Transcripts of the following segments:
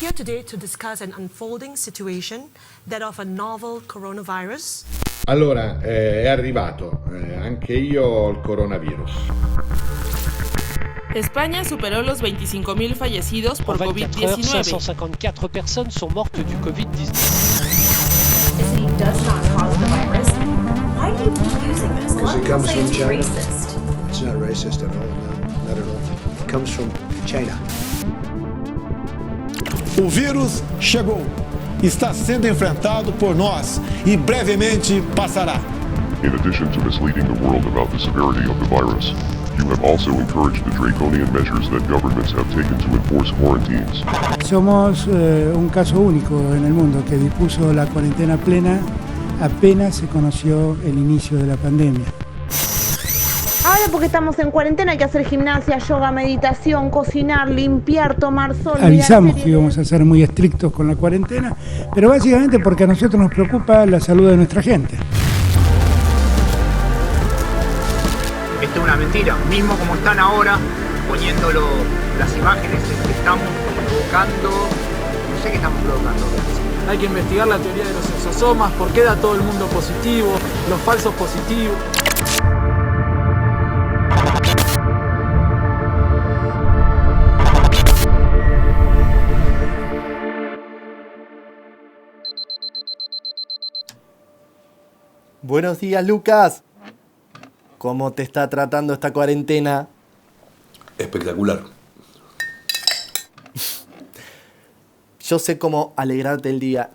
here today to discuss an unfolding situation, that of a novel coronavirus. Allora, è arrivato, anche io ho il coronavirus. España superó los 25.000 fallecidos por COVID-19. 554 personnes sont mortes du Covid-19. This does not cause the virus. Why do you keep using this? Because it comes from China. Racist. It's not racist at all, no, not at all. It comes from China. O vírus chegou, está sendo enfrentado por nós e brevemente passará. In addition to misleading the world about the severity of the virus, you have also encouraged the draconian measures that governments have taken to enforce quarantines. Somos un caso único en el mundo que dispuso la cuarentena plena apenas se conoció el inicio de la pandemia. Ahora porque estamos en cuarentena hay que hacer gimnasia, yoga, meditación, cocinar, limpiar, tomar sol. Avisamos que íbamos a ser muy estrictos con la cuarentena, pero básicamente porque a nosotros nos preocupa la salud de nuestra gente. Esto es una mentira, mismo como están ahora poniéndolo las imágenes que estamos provocando, no sé qué estamos provocando. Hay que investigar la teoría de los exosomas, por qué da todo el mundo positivo, los falsos positivos. Buenos días, Lucas. ¿Cómo te está tratando esta cuarentena? Espectacular. Yo sé cómo alegrarte el día.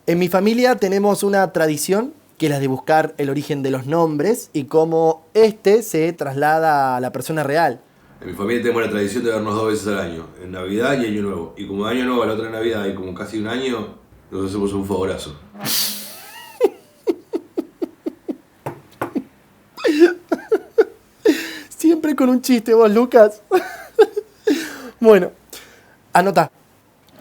En mi familia tenemos una tradición que es la de buscar el origen de los nombres y cómo este se traslada a la persona real. En mi familia tenemos la tradición de vernos 2 veces al año, en Navidad y Año Nuevo. Y como de Año Nuevo a la otra Navidad hay como casi un año, nos hacemos un favorazo. Siempre con un chiste vos, Lucas. Bueno, anota.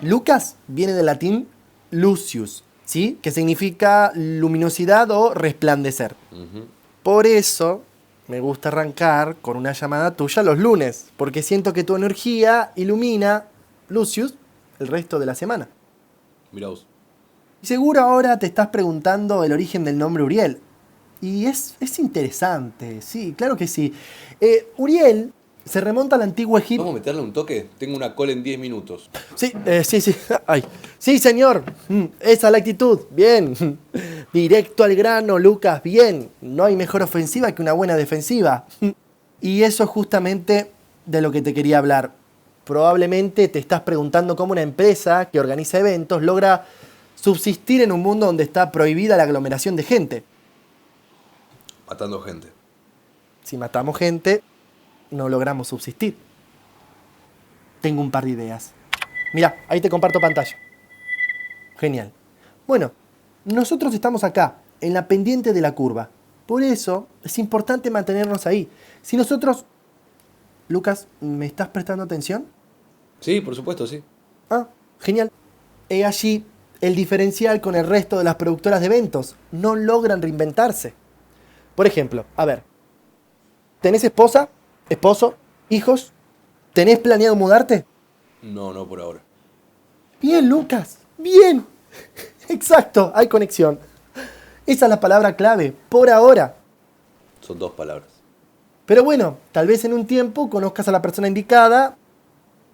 Lucas viene del latín lucius, ¿sí? Que significa luminosidad o resplandecer. Por eso me gusta arrancar con una llamada tuya los lunes, porque siento que tu energía ilumina, Lucius, el resto de la semana. Mirá vos. Y seguro ahora te estás preguntando el origen del nombre Uriel. Y es interesante, sí, claro que sí. Uriel se remonta al antiguo Egipto. ¿Vamos a meterle un toque? Tengo una cola en 10 minutos. Sí, sí. Ay. Sí, señor. Esa es la actitud. Bien. Directo al grano, Lucas. Bien. No hay mejor ofensiva que una buena defensiva. Y eso es justamente de lo que te quería hablar. Probablemente te estás preguntando cómo una empresa que organiza eventos logra subsistir en un mundo donde está prohibida la aglomeración de gente. Matando gente. Si matamos gente, no logramos subsistir. Tengo un par de ideas. Mirá, ahí te comparto pantalla. Genial. Bueno, nosotros estamos acá, en la pendiente de la curva. Por eso es importante mantenernos ahí. Si nosotros... Lucas, ¿me estás prestando atención? Sí, por supuesto, sí. Ah, genial. He allí el diferencial con el resto de las productoras de eventos. No logran reinventarse. Por ejemplo, a ver, ¿tenés esposa, esposo, hijos? ¿Tenés planeado mudarte? No por ahora. Bien, Lucas, bien. Exacto, hay conexión. Esa es la palabra clave, por ahora. Son 2 palabras. Pero bueno, tal vez en un tiempo conozcas a la persona indicada,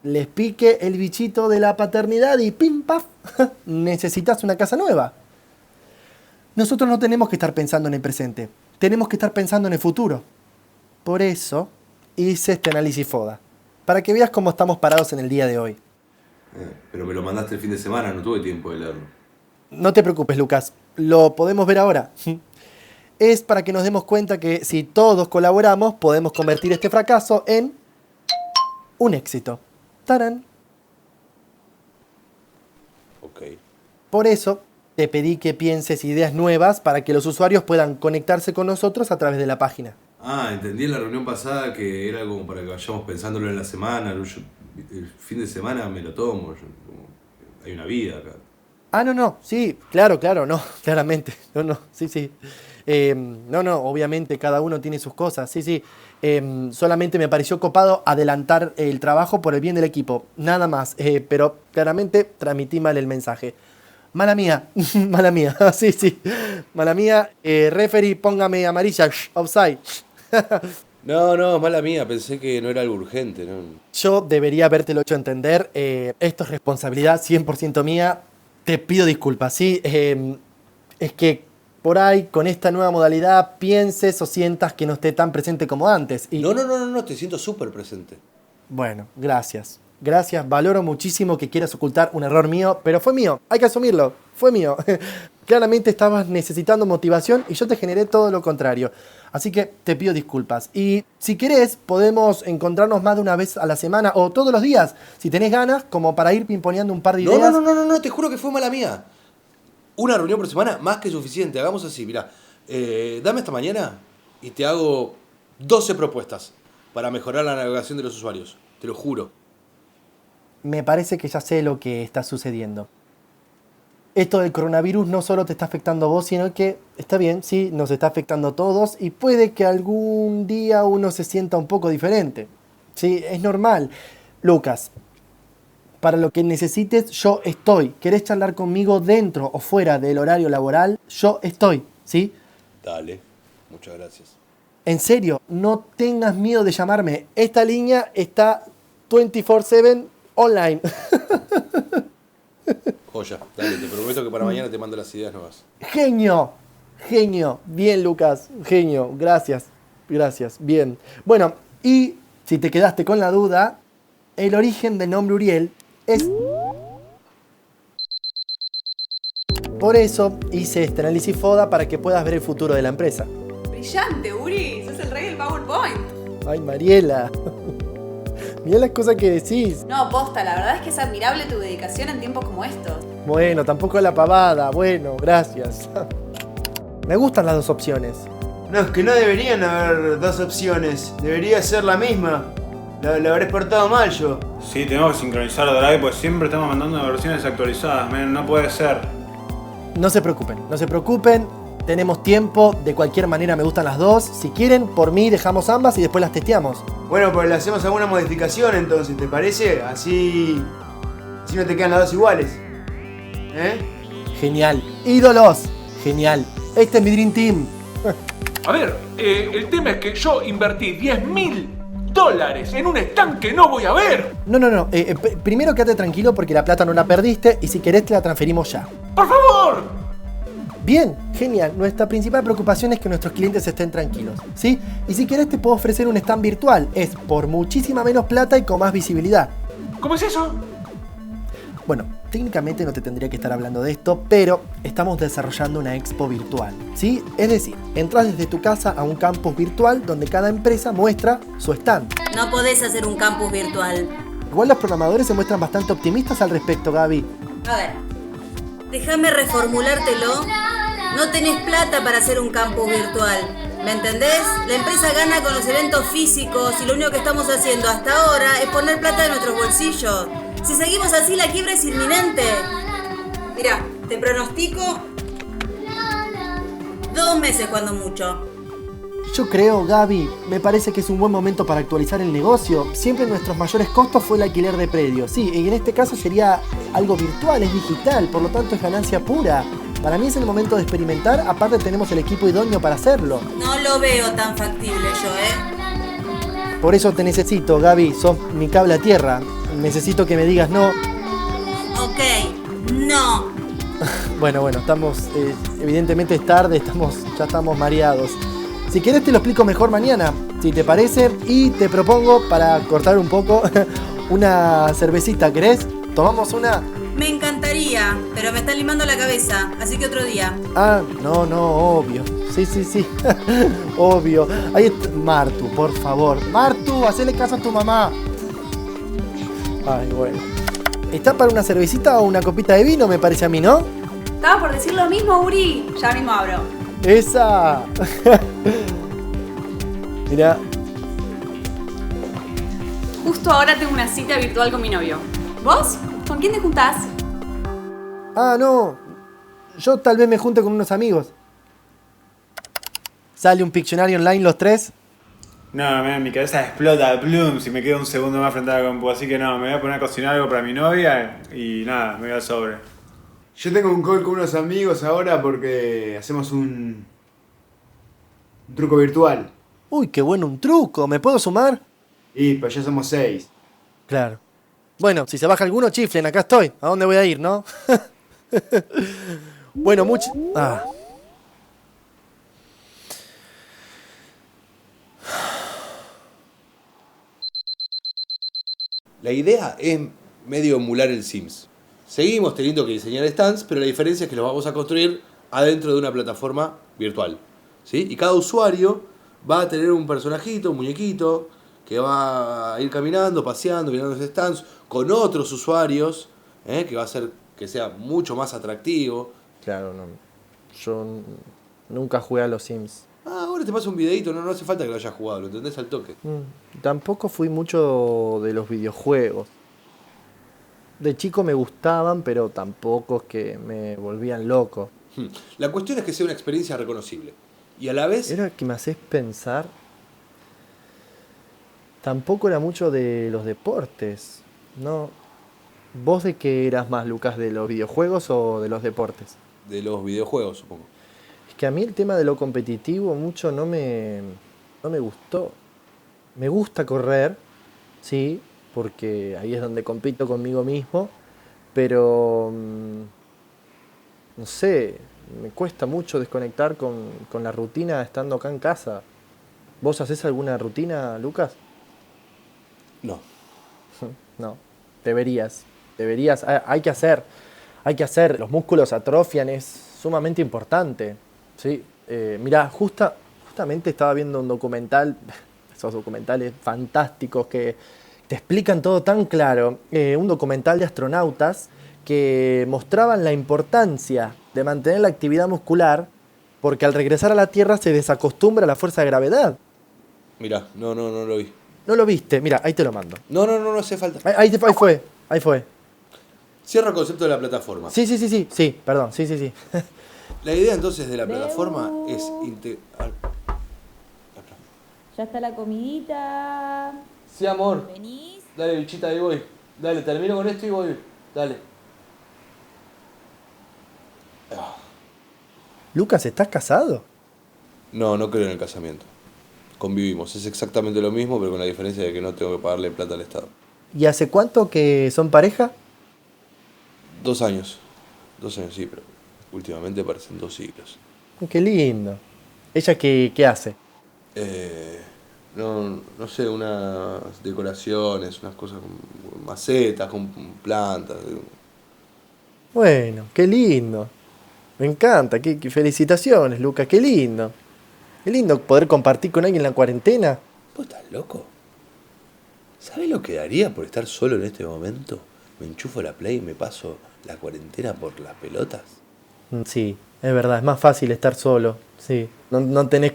les pique el bichito de la paternidad y pim, paf, necesitas una casa nueva. Nosotros no tenemos que estar pensando en el presente. Tenemos que estar pensando en el futuro. Por eso hice este análisis FODA. Para que veas cómo estamos parados en el día de hoy. Pero me lo mandaste el fin de semana, no tuve tiempo de leerlo. No te preocupes, Lucas. Lo podemos ver ahora. Es para que nos demos cuenta que si todos colaboramos, podemos convertir este fracaso en un éxito. ¡Tarán! Ok. Por eso te pedí que pienses ideas nuevas para que los usuarios puedan conectarse con nosotros a través de la página. Ah, entendí en la reunión pasada que era como para que vayamos pensándolo en la semana. El fin de semana me lo tomo. Hay una vida acá. Ah, no, sí, claro, no, claramente. No, sí. No, obviamente cada uno tiene sus cosas, sí. Solamente me pareció copado adelantar el trabajo por el bien del equipo, nada más. Pero claramente transmití mal el mensaje. Mala mía, sí, mala mía. Referee, póngame amarilla, offside. No, mala mía, pensé que no era algo urgente, ¿no? Yo debería habértelo hecho entender, esto es responsabilidad 100% mía, te pido disculpas, ¿sí? Es que por ahí, con esta nueva modalidad, pienses o sientas que no esté tan presente como antes. Y... No, te siento súper presente. Bueno, gracias, valoro muchísimo que quieras ocultar un error mío, pero fue mío, hay que asumirlo, fue mío. Claramente estabas necesitando motivación y yo te generé todo lo contrario. Así que te pido disculpas. Y si querés, podemos encontrarnos más de una vez a la semana o todos los días, si tenés ganas, como para ir pimponeando un par de ideas. No, te juro que fue mala mía. Una reunión por semana, más que suficiente. Hagamos así, mirá. Dame esta mañana y te hago 12 propuestas para mejorar la navegación de los usuarios. Te lo juro. Me parece que ya sé lo que está sucediendo. Esto del coronavirus no solo te está afectando a vos, sino que, está bien, sí, nos está afectando a todos y puede que algún día uno se sienta un poco diferente. Sí, es normal. Lucas, para lo que necesites, yo estoy. ¿Querés charlar conmigo dentro o fuera del horario laboral? Yo estoy, ¿sí? Dale, muchas gracias. En serio, no tengas miedo de llamarme. Esta línea está 24/7 online. Joya, dale, te prometo que para mañana te mando las ideas nuevas. Genio. Bien, Lucas, genio. Gracias, bien. Bueno, y si te quedaste con la duda, el origen del nombre Uriel es... Por eso hice este análisis FODA para que puedas ver el futuro de la empresa. Brillante, Uri, sos el rey del PowerPoint. Ay, Mariela. Mirá las cosas que decís. No, posta, la verdad es que es admirable tu dedicación en tiempos como estos. Bueno, tampoco la pavada. Bueno, gracias. Me gustan las dos opciones. No, es que no deberían haber dos opciones. Debería ser la misma. Lo habré portado mal yo. Sí, tenemos que sincronizar Drive, pues siempre estamos mandando versiones actualizadas. Man, no puede ser. No se preocupen. Tenemos tiempo. De cualquier manera me gustan las dos. Si quieren, por mí dejamos ambas y después las testeamos. Bueno, pues le hacemos alguna modificación entonces, ¿te parece? Así no te quedan las dos iguales. Genial. Ídolos. Genial. Este es mi Dream Team. A ver, el tema es que yo invertí $10.000 en un stand que no voy a ver. No. Primero quédate tranquilo porque la plata no la perdiste y si querés te la transferimos ya. ¡Por favor! Bien, genial. Nuestra principal preocupación es que nuestros clientes estén tranquilos, ¿sí? Y si querés te puedo ofrecer un stand virtual. Es por muchísima menos plata y con más visibilidad. ¿Cómo es eso? Bueno, técnicamente no te tendría que estar hablando de esto, pero estamos desarrollando una expo virtual, ¿sí? Es decir, entras desde tu casa a un campus virtual donde cada empresa muestra su stand. No podés hacer un campus virtual. Igual los programadores se muestran bastante optimistas al respecto, Gaby. A ver, déjame reformulártelo. No tenés plata para hacer un campus virtual, ¿me entendés? La empresa gana con los eventos físicos y lo único que estamos haciendo hasta ahora es poner plata de nuestros bolsillos. Si seguimos así, la quiebra es inminente. Mirá, te pronostico 2 meses cuando mucho. Yo creo, Gaby, me parece que es un buen momento para actualizar el negocio. Siempre nuestros mayores costos fue el alquiler de predios. Sí, y en este caso sería algo virtual, es digital, por lo tanto es ganancia pura. Para mí es el momento de experimentar, aparte tenemos el equipo idóneo para hacerlo. No lo veo tan factible yo, Por eso te necesito, Gaby, sos mi cable a tierra. Necesito que me digas no. Ok, no. Bueno, estamos, evidentemente es tarde, ya estamos mareados. Si querés te lo explico mejor mañana, si te parece, y te propongo, para cortar un poco, una cervecita, ¿querés? ¿Tomamos una? Me encantaría, pero me está limando la cabeza, así que otro día. Ah, no, obvio. Sí. Obvio. Ahí está. Martu, por favor. Martu, hacele caso a tu mamá. Ay, bueno. ¿Está para una cervecita o una copita de vino, me parece a mí, no? Estaba por decir lo mismo, Uri. Ya mismo abro. ¡Esa! Mirá. Justo ahora tengo una cita virtual con mi novio. ¿Vos? ¿Con quién te juntás? Ah, no. Yo tal vez me junte con unos amigos. ¿Sale un Pictionary online los tres? No, man, mi cabeza explota, plum, si me quedo un segundo más frente a la compu. Así que no, me voy a poner a cocinar algo para mi novia y nada, me voy al sobre. Yo tengo un call con unos amigos ahora porque hacemos un truco virtual. Uy, qué bueno, un truco. ¿Me puedo sumar? Y pues ya somos 6. Claro. Bueno, si se baja alguno, chiflen, acá estoy. ¿A dónde voy a ir, no? Bueno, mucho... Ah. La idea es medio emular el Sims. Seguimos teniendo que diseñar stands, pero la diferencia es que los vamos a construir adentro de una plataforma virtual, ¿sí? Y cada usuario va a tener un personajito, un muñequito, que va a ir caminando, paseando, mirando los stands, con otros usuarios, que va a hacer que sea mucho más atractivo. Claro, no. Yo nunca jugué a los Sims. Ah, ahora te paso un videito, no hace falta que lo hayas jugado, lo entendés al toque. Tampoco fui mucho de los videojuegos. De chico me gustaban, pero tampoco es que me volvían loco. La cuestión es que sea una experiencia reconocible. Y a la vez... Era que me haces pensar... Tampoco era mucho de los deportes, ¿no? ¿Vos de qué eras más, Lucas? ¿De los videojuegos o de los deportes? De los videojuegos, supongo. Es que a mí el tema de lo competitivo mucho no me gustó. Me gusta correr, sí, porque ahí es donde compito conmigo mismo, pero no sé, me cuesta mucho desconectar con la rutina estando acá en casa. ¿Vos hacés alguna rutina, Lucas? No. No, deberías, hay que hacer, los músculos atrofian, es sumamente importante, ¿sí? Mirá, justamente estaba viendo un documental, esos documentales fantásticos que te explican todo tan claro, un documental de astronautas que mostraban la importancia de mantener la actividad muscular porque al regresar a la Tierra se desacostumbra a la fuerza de gravedad. Mirá, no lo vi. ¿No lo viste? Mira, ahí te lo mando. No hace falta. Ahí fue. Cierra el concepto de la plataforma. Sí, perdón, sí. La idea entonces de la plataforma es integrar... Ya está la comidita. Sí, amor. ¿Venís? Dale, bichita, ahí voy. Dale, termino con esto y voy. Dale. Lucas, ¿estás casado? No creo en el casamiento. Convivimos, es exactamente lo mismo, pero con la diferencia de que no tengo que pagarle plata al Estado. ¿Y hace cuánto que son pareja? 2 años. 2 años, sí, pero últimamente parecen 2 siglos. Qué lindo. ¿Ella qué hace? No sé, unas decoraciones, unas cosas con macetas, con plantas. Bueno, qué lindo. Me encanta, qué felicitaciones, Lucas, qué lindo. Qué lindo poder compartir con alguien la cuarentena. ¿Vos estás loco? ¿Sabés lo que daría por estar solo en este momento? Me enchufo la Play y me paso la cuarentena por las pelotas. Sí, es verdad, es más fácil estar solo. Sí, no tenés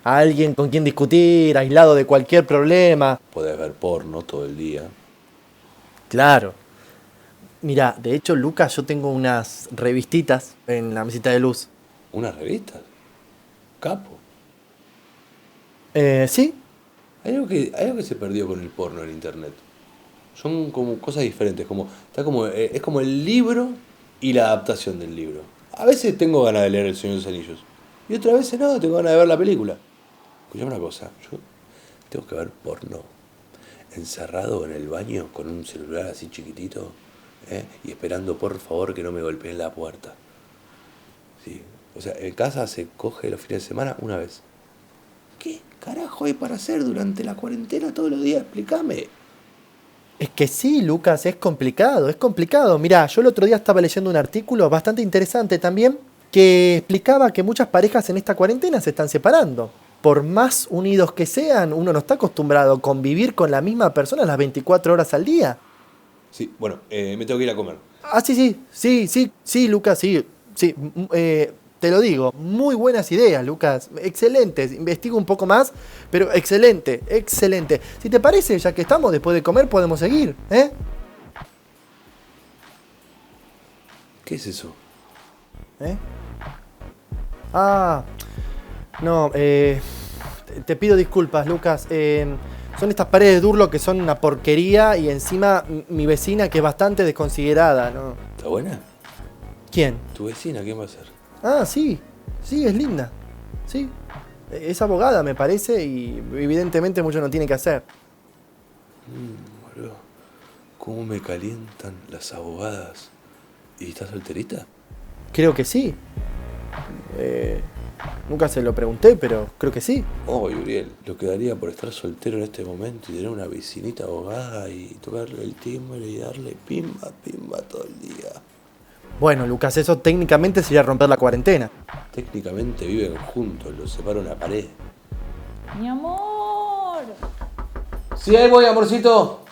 a alguien con quien discutir, aislado de cualquier problema. Podés ver porno todo el día. Claro. Mira, de hecho, Lucas, yo tengo unas revistitas en la mesita de luz. ¿Unas revistas? Capo. Sí. Hay algo que se perdió con el porno en internet. Son como cosas diferentes, es como el libro y la adaptación del libro. A veces tengo ganas de leer El Señor de los Anillos y otras veces no, tengo ganas de ver la película. Escuchame una cosa, yo tengo que ver porno encerrado en el baño con un celular así chiquitito, y esperando por favor que no me golpeen la puerta. Sí. O sea, en casa se coge los fines de semana una vez. ¿Qué carajo hay para hacer durante la cuarentena todos los días? Explícame. Es que sí, Lucas, es complicado. Mirá, yo el otro día estaba leyendo un artículo bastante interesante también que explicaba que muchas parejas en esta cuarentena se están separando. Por más unidos que sean, uno no está acostumbrado a convivir con la misma persona las 24 horas al día. Sí, bueno, me tengo que ir a comer. Ah, sí, Lucas, sí. Te lo digo, muy buenas ideas, Lucas, excelentes, investigo un poco más, pero excelente. Si te parece, ya que estamos, después de comer podemos seguir, ¿eh? ¿Qué es eso? Ah, No, te pido disculpas, Lucas. Son estas paredes de Durlo que son una porquería y encima mi vecina que es bastante desconsiderada, ¿no? ¿Está buena? ¿Quién? ¿Tu vecina? ¿Quién va a ser? Ah, sí. Sí, es linda. Sí. Es abogada, me parece, y evidentemente mucho no tiene que hacer. Boludo. ¿Cómo me calientan las abogadas? ¿Y estás solterita? Creo que sí. Nunca se lo pregunté, pero creo que sí. Oh, Uriel, lo que daría por estar soltero en este momento y tener una vecinita abogada y tocarle el timbre y darle pimba, pimba todo el día. Bueno, Lucas, eso técnicamente sería romper la cuarentena. Técnicamente viven juntos, los separa una pared. Mi amor. Sí, ahí voy, amorcito.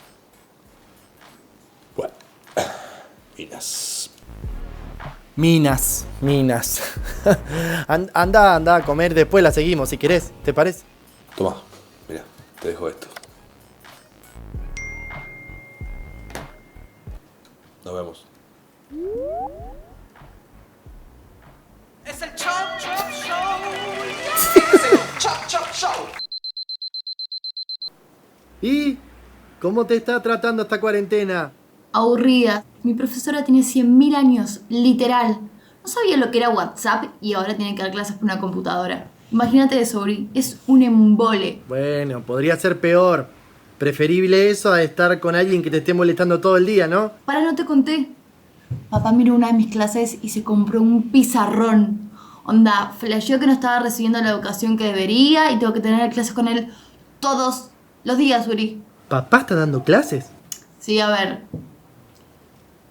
Bueno, Minas. Anda a comer, después la seguimos si querés, ¿te parece? Tomá, mira, te dejo esto. Nos vemos. Es el Chop Chop Show. Es el Chop Chop Show. ¿Y cómo te está tratando esta cuarentena? Aburrida. Mi profesora tiene 100.000 años, literal. No sabía lo que era WhatsApp y ahora tiene que dar clases por una computadora. Imagínate eso, Uri. Es un embole. Bueno, podría ser peor. Preferible eso a estar con alguien que te esté molestando todo el día, ¿no? Para, no te conté. Papá miró una de mis clases y se compró un pizarrón. Onda, flasheó que no estaba recibiendo la educación que debería y tengo que tener clases con él todos los días, Uri. ¿Papá está dando clases? Sí, a ver.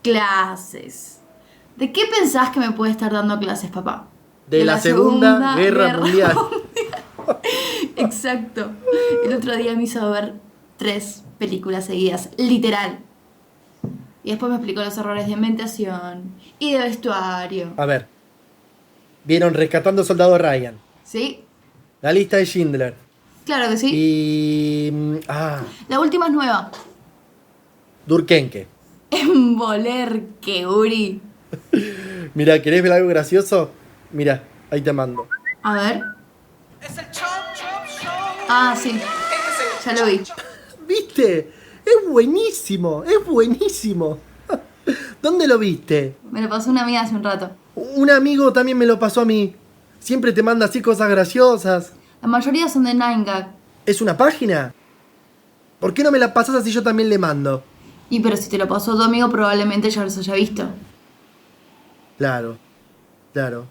Clases. ¿De qué pensás que me puede estar dando clases, papá? De la Segunda Guerra Mundial. Exacto. El otro día me hizo ver 3 películas seguidas, literal. Y después me explicó los errores de ambientación y de vestuario. A ver. ¿Vieron Rescatando Soldado Ryan? ¿Sí? La lista de Schindler. Claro que sí. Y... La última es nueva. Durkenke. Embolerque, Uri. Mira, ¿querés ver algo gracioso? Mira, ahí te mando. A ver. Es el Chop Chop Show. Ah, sí. Ya lo vi. ¿Viste? Es buenísimo, es buenísimo. ¿Dónde lo viste? Me lo pasó una amiga hace un rato. Un amigo también me lo pasó a mí. Siempre te manda así cosas graciosas. La mayoría son de 9gag. ¿Es una página? ¿Por qué no me la pasas así yo también le mando? Y pero si te lo pasó tu amigo probablemente ya los haya visto. Claro, claro.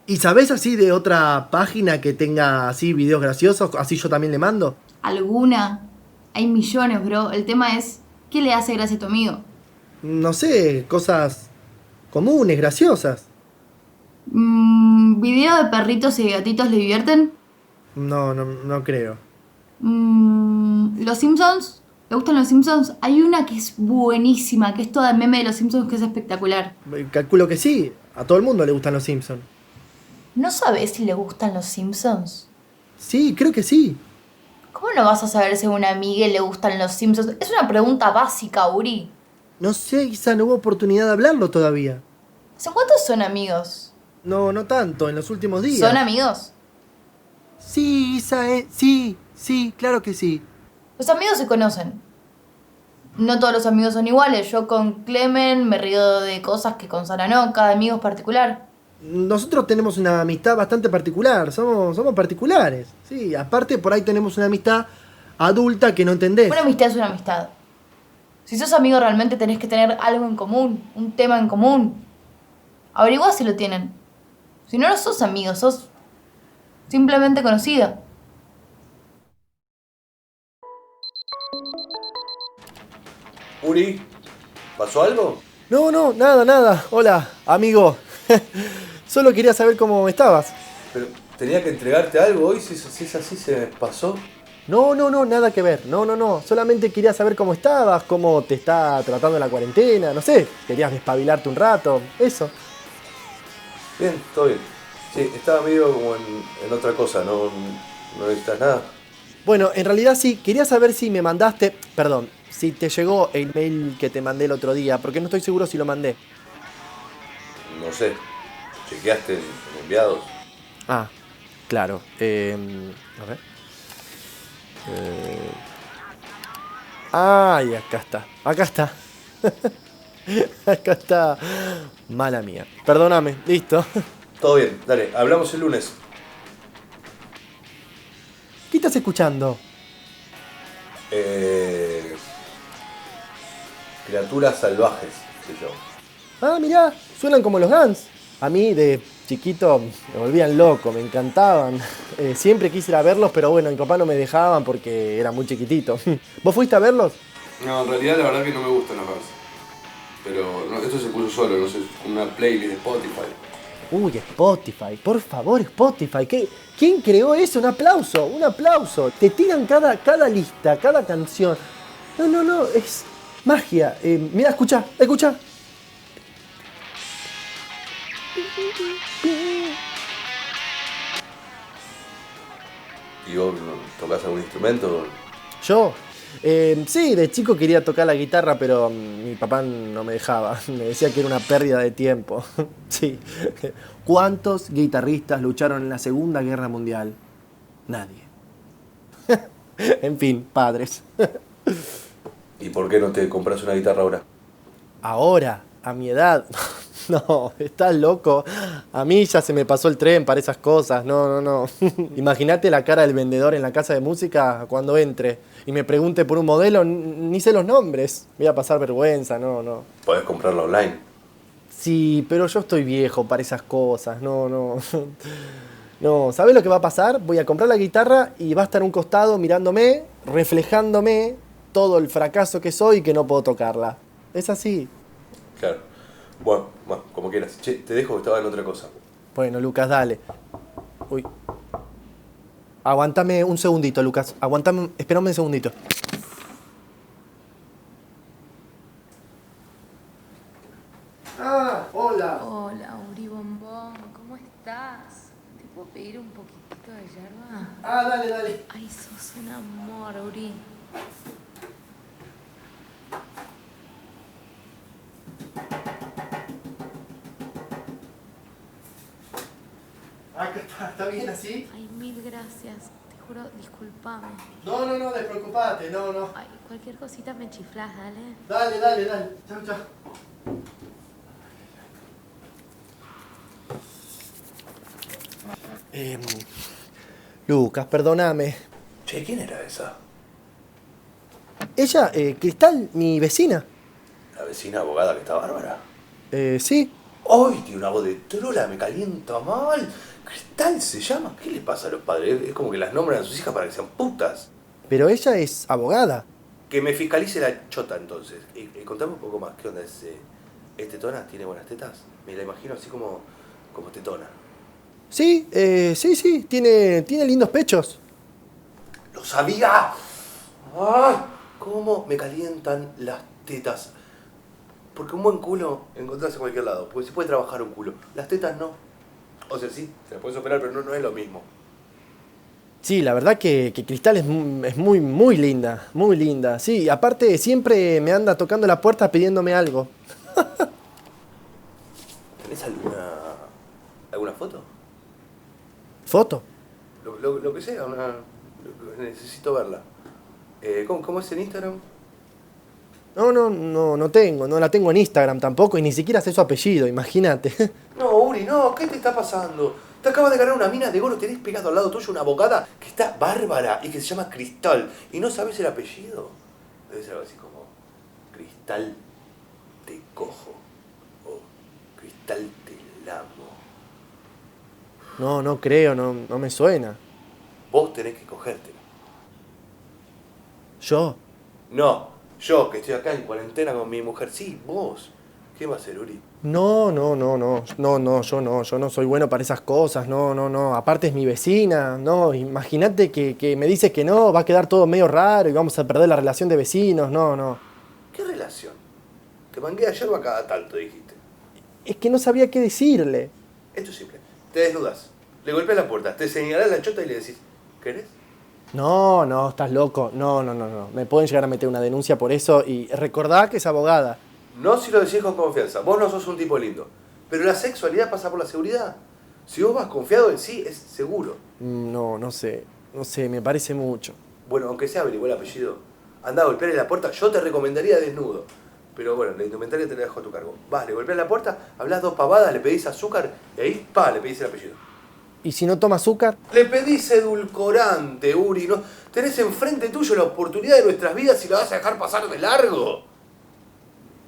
¿Y sabés así de otra página que tenga así videos graciosos? ¿Así yo también le mando? ¿Alguna? Hay millones, bro. El tema es, ¿qué le hace gracia a tu amigo? No sé, cosas comunes, graciosas. ¿Video de perritos y gatitos le divierten? No creo. ¿Los Simpsons? ¿Le gustan los Simpsons? Hay una que es buenísima, que es toda el meme de los Simpsons, que es espectacular. Calculo que sí. A todo el mundo le gustan los Simpsons. ¿No sabés si le gustan los Simpsons? Sí, creo que sí. ¿Cómo no vas a saber si a una amiga le gustan los Simpsons? Es una pregunta básica, Uri. No sé, Isa, no hubo oportunidad de hablarlo todavía. ¿Hace cuántos son amigos? No tanto, en los últimos días. ¿Son amigos? Sí, Isa, sí, claro que sí. Los amigos se conocen. No todos los amigos son iguales. Yo con Clemen me río de cosas que con Sara no. Cada amigo es particular. Nosotros tenemos una amistad bastante particular. Somos particulares. Sí, aparte por ahí tenemos una amistad adulta que no entendés. Una amistad es una amistad. Si sos amigo realmente tenés que tener algo en común. Un tema en común. Averiguá si lo tienen. Si no, no sos amigo. Sos simplemente conocida. Uri, ¿pasó algo? No, nada. Hola, amigo. Solo quería saber cómo estabas. Pero tenía que entregarte algo hoy, si es así se me pasó. No, nada que ver. No. Solamente quería saber cómo estabas, cómo te está tratando la cuarentena. No sé, querías despabilarte un rato. Eso. Bien, todo bien. Sí, estaba medio como en otra cosa, no necesitas nada. Bueno, en realidad sí, quería saber si me mandaste... Perdón, si te llegó el mail que te mandé el otro día, porque no estoy seguro si lo mandé. No sé, ¿chequeaste en enviados? Claro. A ver. Ay, acá está. Acá está. Acá está. Mala mía. Perdóname. Listo. Todo bien, dale, hablamos el lunes. ¿Qué estás escuchando? Criaturas salvajes, se llama. Ah, mirá, suenan como los Guns. A mí de chiquito me volvían loco, me encantaban. Siempre quise ir a verlos, pero bueno, mi papá no me dejaban porque era muy chiquitito. ¿Vos fuiste a verlos? No, en realidad la verdad que no me gustan los Guns. Pero no, esto se puso solo, no sé, una playlist de Spotify. Uy, Spotify, por favor, Spotify. ¿Quién creó eso? Un aplauso, un aplauso. Te tiran cada lista, cada canción. No, es magia. Mira, escucha. ¿Y vos tocás algún instrumento? ¿Yo? Sí, de chico quería tocar la guitarra, pero mi papá no me dejaba. Me decía que era una pérdida de tiempo. Sí. ¿Cuántos guitarristas lucharon en la Segunda Guerra Mundial? Nadie. En fin, padres. ¿Y por qué no te compras una guitarra ahora? Ahora, a mi edad. No, estás loco. A mí ya se me pasó el tren para esas cosas. No. Imagínate la cara del vendedor en la casa de música cuando entre y me pregunte por un modelo, ni sé los nombres. Voy a pasar vergüenza, no. Podés comprarla online. Sí, pero yo estoy viejo para esas cosas. No. No, ¿sabés lo que va a pasar? Voy a comprar la guitarra y va a estar a un costado mirándome, reflejándome todo el fracaso que soy y que no puedo tocarla. Es así. Claro. Bueno, como quieras. Che, te dejo que estaba en otra cosa. Bueno, Lucas, dale. Uy. Aguántame un segundito, Lucas. Espérame un segundito. Ah, hola. Hola, Uri Bombón, ¿cómo estás? ¿Te puedo pedir un poquitito de yerba? Ah, dale. Ay, sos un amor, Uri. Acá está bien así. Ay, mil gracias. Te juro, discúlpame. No, despreocupate, no. Ay, cualquier cosita me chiflás, dale. Dale. Chau. Lucas, perdóname. Che, ¿quién era esa? Ella, Cristal, mi vecina. La vecina abogada que está bárbara. Sí. ¡Ay, tiene una voz de trola! Me calienta mal. Cristal se llama. ¿Qué le pasa a los padres? Es como que las nombran a sus hijas para que sean putas. Pero ella es abogada. Que me fiscalice la chota entonces. Contame un poco más. ¿Qué onda? ¿Es tetona? ¿Tiene buenas tetas? Me la imagino así como tetona. Sí, tiene lindos pechos. ¡Lo sabía! ¡Ay! ¿Cómo me calientan las tetas? Porque un buen culo encontrás en cualquier lado. Porque se puede trabajar un culo. Las tetas no. O sea, sí, se las puedes operar, pero no es lo mismo. Sí, la verdad que Cristal es muy, muy linda. Muy linda. Sí, aparte siempre me anda tocando la puerta pidiéndome algo. ¿Tenés alguna foto? ¿Foto? Lo que sea, necesito verla. ¿Cómo es en Instagram? No tengo, no la tengo en Instagram tampoco y ni siquiera sé su apellido, imagínate. No, Uri, no, ¿qué te está pasando? Te acabas de ganar una mina de oro, tenés pegado al lado tuyo una abogada que está bárbara y que se llama Cristal y no sabes el apellido. Debe ser algo así como Cristal te cojo o Cristal te lamo. No creo, no me suena. Vos tenés que cogértela. ¿Yo? No, yo que estoy acá en cuarentena con mi mujer. Sí, vos. ¿Qué va a hacer, Uri? No, yo no soy bueno para esas cosas, no. Aparte es mi vecina, no, imagínate que me dice que no, va a quedar todo medio raro y vamos a perder la relación de vecinos, no. ¿Qué relación? Te mangué ayer o a cada tanto, dijiste. Es que no sabía qué decirle. Esto es simple. Te desnudas, le golpeas la puerta, te señalás la chota y le decís, ¿querés? No, estás loco, no. Me pueden llegar a meter una denuncia por eso y recordá que es abogada. No si lo decís con confianza. Vos no sos un tipo lindo. Pero la sexualidad pasa por la seguridad. Si vos vas confiado en sí, es seguro. No sé, me parece mucho. Bueno, aunque sea averiguar el apellido, andá a golpearle la puerta, yo te recomendaría desnudo. Pero bueno, la indumentaria te la dejo a tu cargo. Vas, le golpeas la puerta, hablás 2 pavadas, le pedís azúcar y ahí, le pedís el apellido. ¿Y si no toma azúcar? Le pedís edulcorante, Uri, ¿no? Tenés enfrente tuyo la oportunidad de nuestras vidas y la vas a dejar pasar de largo.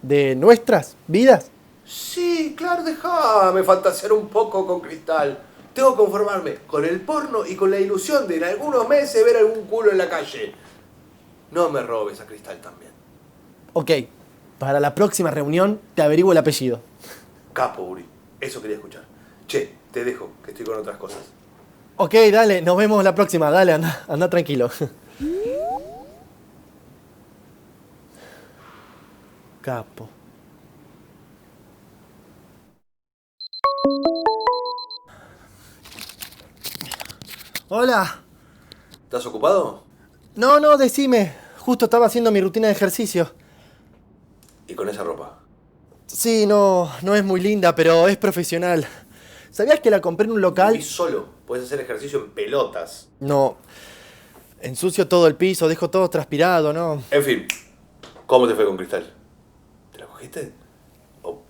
¿De nuestras vidas? Sí, claro, déjame fantasear un poco con Cristal. Tengo que conformarme con el porno y con la ilusión de en algunos meses ver algún culo en la calle. No me robes a Cristal también. Ok, para la próxima reunión te averiguo el apellido. Capo, Uri. Eso quería escuchar. Che, te dejo, que estoy con otras cosas. Ok, dale, nos vemos la próxima. Dale, anda tranquilo. Capo. Hola. ¿Estás ocupado? No, decime. Justo estaba haciendo mi rutina de ejercicio. ¿Y con esa ropa? Sí, no es muy linda, pero es profesional. ¿Sabías que la compré en un local? Vivís solo. Puedes hacer ejercicio en pelotas. No. Ensucio todo el piso, dejo todo transpirado, ¿no? En fin. ¿Cómo te fue con Cristal? ¿Te la cogiste? ¿O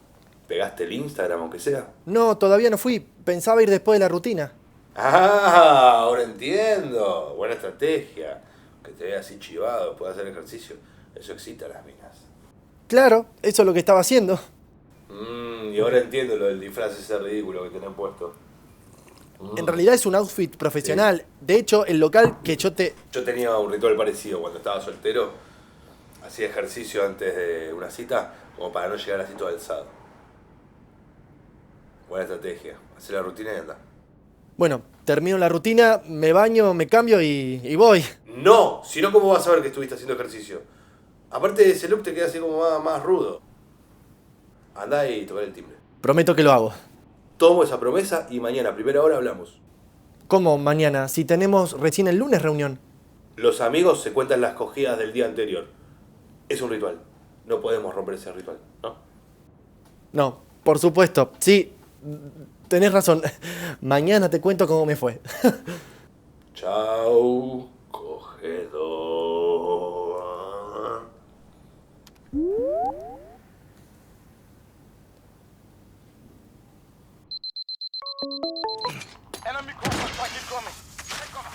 pegaste el Instagram, aunque sea? No, todavía no fui. Pensaba ir después de la rutina. Ah, ahora entiendo. Buena estrategia. Que te veas así chivado, puedas hacer ejercicio. Eso excita a las minas. Claro, eso es lo que estaba haciendo. Y ahora entiendo lo del disfraz ese ridículo que tenés puesto. En realidad es un outfit profesional. Sí. De hecho, el local que yo tenía un ritual parecido cuando estaba soltero. Hacía ejercicio antes de una cita, como para no llegar así todo alzado. Buena estrategia. Hacé la rutina y anda. Bueno, termino la rutina, me baño, me cambio y voy. No, si no, ¿cómo vas a ver que estuviste haciendo ejercicio? Aparte, ese look te queda así como más rudo. Andá y tocar el timbre. Prometo que lo hago. Tomo esa promesa y mañana a primera hora hablamos. ¿Cómo mañana? Si tenemos recién el lunes reunión. Los amigos se cuentan las cogidas del día anterior. Es un ritual. No podemos romper ese ritual, ¿no? No, por supuesto. Sí, tenés razón. Mañana te cuento cómo me fue. Chau, cogedor.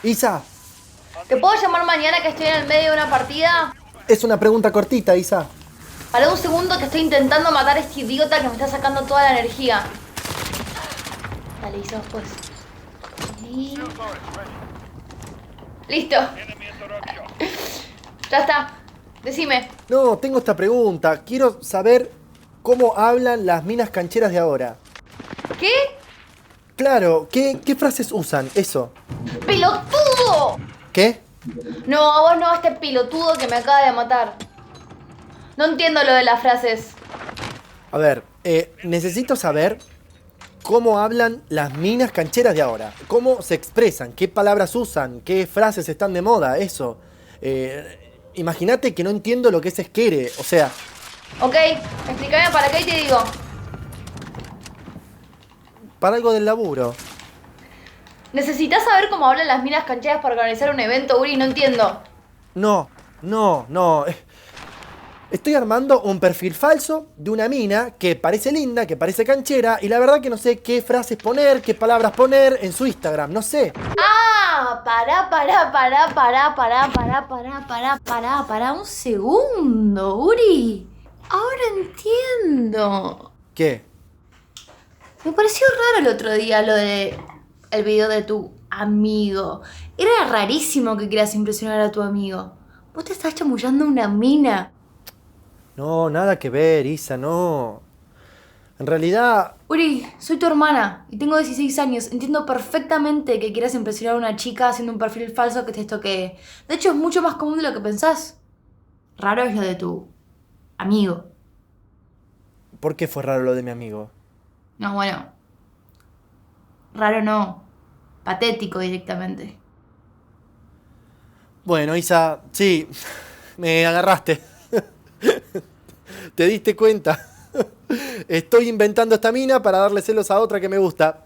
Isa. ¿Te puedo llamar mañana que estoy en el medio de una partida? Es una pregunta cortita, Isa. Para un segundo que estoy intentando matar a este idiota que me está sacando toda la energía. Dale, Isa, después. Y... listo. Ya está. Decime. No, tengo esta pregunta. Quiero saber cómo hablan las minas cancheras de ahora. ¿Qué? Claro, ¿qué frases usan? Eso. ¡Pelotudo! ¿Qué? No, a vos no, a este pelotudo que me acaba de matar. No entiendo lo de las frases. A ver, necesito saber cómo hablan las minas cancheras de ahora. Cómo se expresan, qué palabras usan, qué frases están de moda, eso. Imagínate que no entiendo lo que es esquere, o sea... Ok, explícame para qué y te digo. Para algo del laburo. ¿Necesitas saber cómo hablan las minas cancheras para organizar un evento, Uri? No entiendo. No. Estoy armando un perfil falso de una mina que parece linda, que parece canchera, y la verdad que no sé qué frases poner, qué palabras poner en su Instagram, no sé. ¡Ah! Pará un segundo, Uri. Ahora entiendo. ¿Qué? Me pareció raro el otro día lo de el video de tu amigo. Era rarísimo que quieras impresionar a tu amigo. Vos te estás chamullando a una mina. No, nada que ver, Isa, no. En realidad... Uri, soy tu hermana y tengo 16 años. Entiendo perfectamente que quieras impresionar a una chica haciendo un perfil falso que te estoquee. De hecho, es mucho más común de lo que pensás. Raro es lo de tu amigo. ¿Por qué fue raro lo de mi amigo? No, bueno. Raro no. Patético directamente. Bueno, Isa, sí, me agarraste. ¿Te diste cuenta? Estoy inventando esta mina para darle celos a otra que me gusta.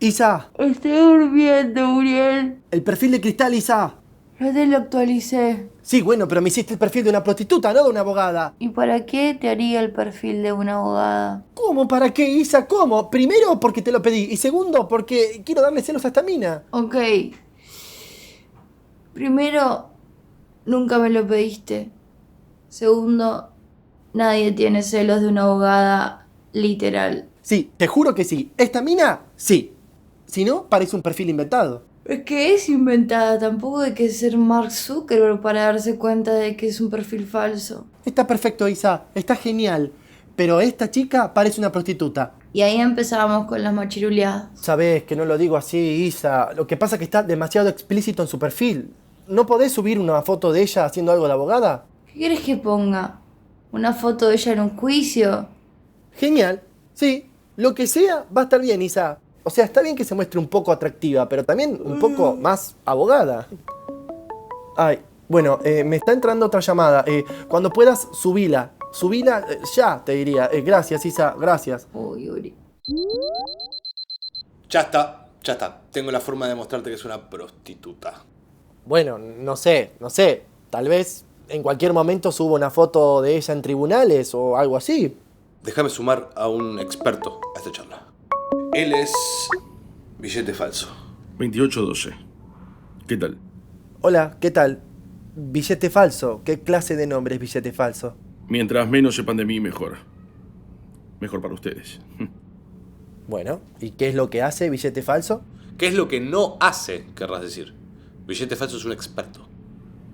Isa, Estoy durmiendo, Uriel. el perfil de Cristal, Isa. Ya te lo actualicé. Sí, bueno, pero me hiciste el perfil de una prostituta, no de una abogada. ¿Y para qué te haría el perfil de una abogada? ¿Cómo? ¿Para qué, Isa? ¿Cómo? Primero, porque te lo pedí. Y segundo, porque quiero darle celos a esta mina. Ok. Primero, nunca me lo pediste. Segundo, nadie tiene celos de una abogada literal. Sí, te juro que sí. ¿Esta mina? Sí. Si no, parece un perfil inventado. Es que es inventada, tampoco hay que ser Mark Zuckerberg para darse cuenta de que es un perfil falso. Está perfecto, Isa. Está genial. Pero esta chica parece una prostituta. Y ahí empezábamos con las machiruleadas. Sabés que no lo digo así, Isa. Lo que pasa es que está demasiado explícito en su perfil. ¿No podés subir una foto de ella haciendo algo de abogada? ¿Qué quieres que ponga? ¿Una foto de ella en un juicio? Genial. Sí, lo que sea va a estar bien, Isa. O sea, está bien que se muestre un poco atractiva, pero también un poco más abogada. Ay, bueno, me está entrando otra llamada. Cuando puedas, subila. Subila ya, te diría. Gracias, Isa, gracias. Uy, Uri. Ya está. Tengo la forma de mostrarte que es una prostituta. Bueno, no sé. Tal vez en cualquier momento subo una foto de ella en tribunales o algo así. Déjame sumar a un experto a esta charla. Él es Billete Falso. 2812. ¿Qué tal? Hola, ¿qué tal? Billete Falso. ¿Qué clase de nombre es Billete Falso? Mientras menos sepan de mí, mejor. Mejor para ustedes. Bueno, ¿y qué es lo que hace Billete Falso? ¿Qué es lo que no hace, querrás decir? Billete Falso es un experto.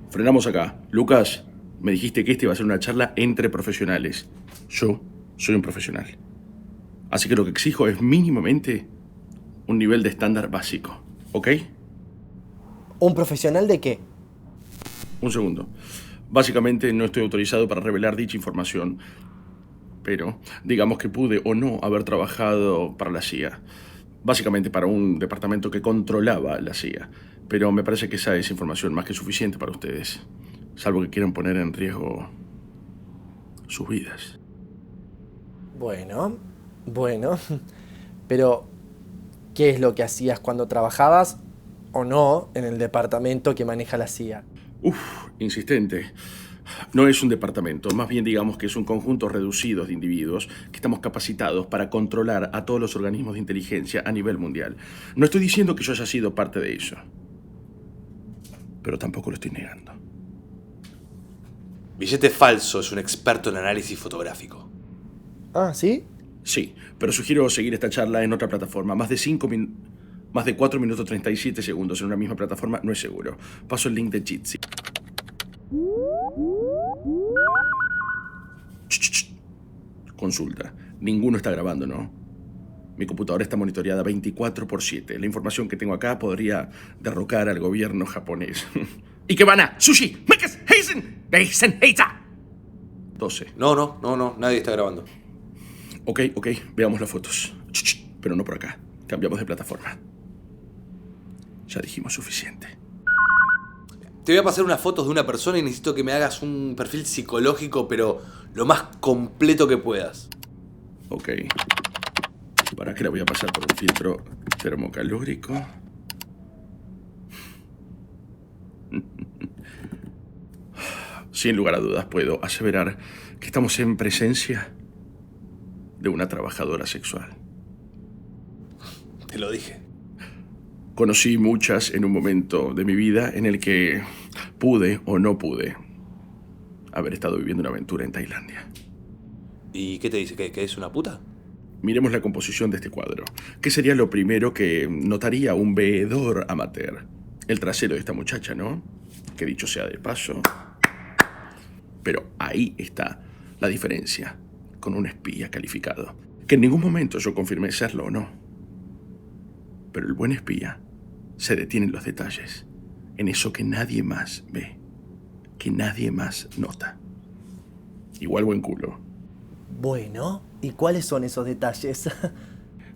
Frenamos acá. Lucas, me dijiste que esta iba a ser una charla entre profesionales. Yo soy un profesional. Así que lo que exijo es mínimamente un nivel de estándar básico. ¿Ok? ¿Un profesional de qué? Un segundo. Básicamente no estoy autorizado para revelar dicha información. Pero digamos que pude o no haber trabajado para la CIA. Básicamente para un departamento que controlaba la CIA. Pero me parece que esa es información más que suficiente para ustedes. Salvo que quieran poner en riesgo sus vidas. Bueno, pero ¿qué es lo que hacías cuando trabajabas o no en el departamento que maneja la CIA? Insistente. No es un departamento, más bien digamos que es un conjunto reducido de individuos que estamos capacitados para controlar a todos los organismos de inteligencia a nivel mundial. No estoy diciendo que yo haya sido parte de eso, pero tampoco lo estoy negando. Billete Falso es un experto en análisis fotográfico. Ah, ¿sí? Sí, pero sugiero seguir esta charla en otra plataforma. Más de 4 minutos 37 segundos en una misma plataforma no es seguro. Paso el link de Jitsi. Consulta. Ninguno está grabando, ¿no? Mi computadora está monitoreada 24/7. La información que tengo acá podría derrocar al gobierno japonés. Ikebana, sushi, mekes, heisen, beisen, heita. 12. No, nadie está grabando. Ok, veamos las fotos. Pero no por acá. Cambiamos de plataforma. Ya dijimos suficiente. Te voy a pasar unas fotos de una persona y necesito que me hagas un perfil psicológico, pero lo más completo que puedas. Ok. ¿Para qué la voy a pasar por un filtro termocalórico? Sin lugar a dudas puedo aseverar que estamos en presencia de una trabajadora sexual. Te lo dije. Conocí muchas en un momento de mi vida en el que pude o no pude haber estado viviendo una aventura en Tailandia. ¿Y qué te dice? ¿Que es una puta? Miremos la composición de este cuadro. ¿Qué sería lo primero que notaría un veedor amateur? El trasero de esta muchacha, ¿no? Que dicho sea de paso. Pero ahí está la diferencia con un espía calificado. Que en ningún momento yo confirmé serlo o no. Pero el buen espía se detiene en los detalles, en eso que nadie más ve, que nadie más nota. Igual buen culo. Bueno, ¿y cuáles son esos detalles?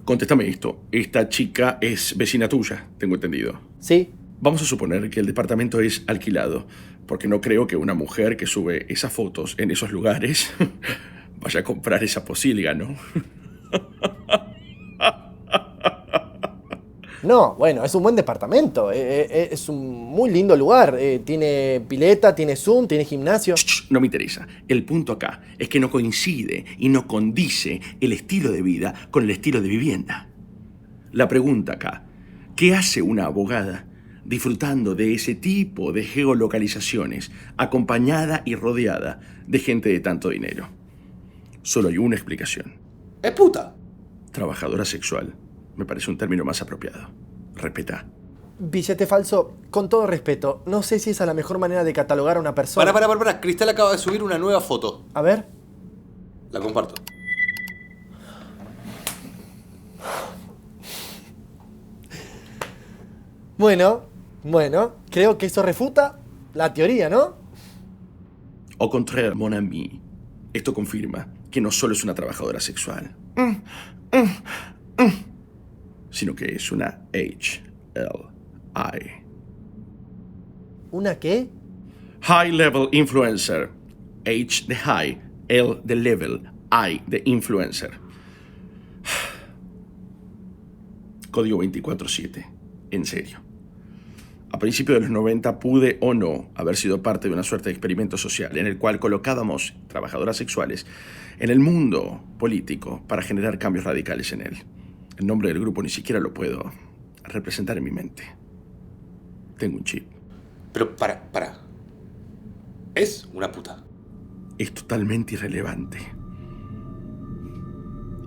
Contéstame esto. Esta chica es vecina tuya, tengo entendido. Sí. Vamos a suponer que el departamento es alquilado, porque no creo que una mujer que sube esas fotos en esos lugares vaya a comprar esa posilga, ¿no? No, bueno, es un buen departamento. Es un muy lindo lugar. Tiene pileta, tiene Zoom, tiene gimnasio. No me interesa. El punto acá es que no coincide y no condice el estilo de vida con el estilo de vivienda. La pregunta acá, ¿qué hace una abogada disfrutando de ese tipo de geolocalizaciones, acompañada y rodeada de gente de tanto dinero? Solo hay una explicación. ¡Es puta! Trabajadora sexual. Me parece un término más apropiado. Respeta. Billete falso, con todo respeto, no sé si esa es la mejor manera de catalogar a una persona. Para. Cristal acaba de subir una nueva foto. A ver. La comparto. Bueno, creo que eso refuta la teoría, ¿no? Au contraire, mon ami. Esto confirma que no solo es una trabajadora sexual, sino que es una HLI. ¿Una qué? High Level Influencer. H de high, L de level, I de influencer. Código 24/7. En serio. A principios de los 90 pude o no haber sido parte de una suerte de experimento social en el cual colocábamos trabajadoras sexuales en el mundo político para generar cambios radicales en él. El nombre del grupo ni siquiera lo puedo representar en mi mente. Tengo un chip. Pero para. Es una puta. Es totalmente irrelevante.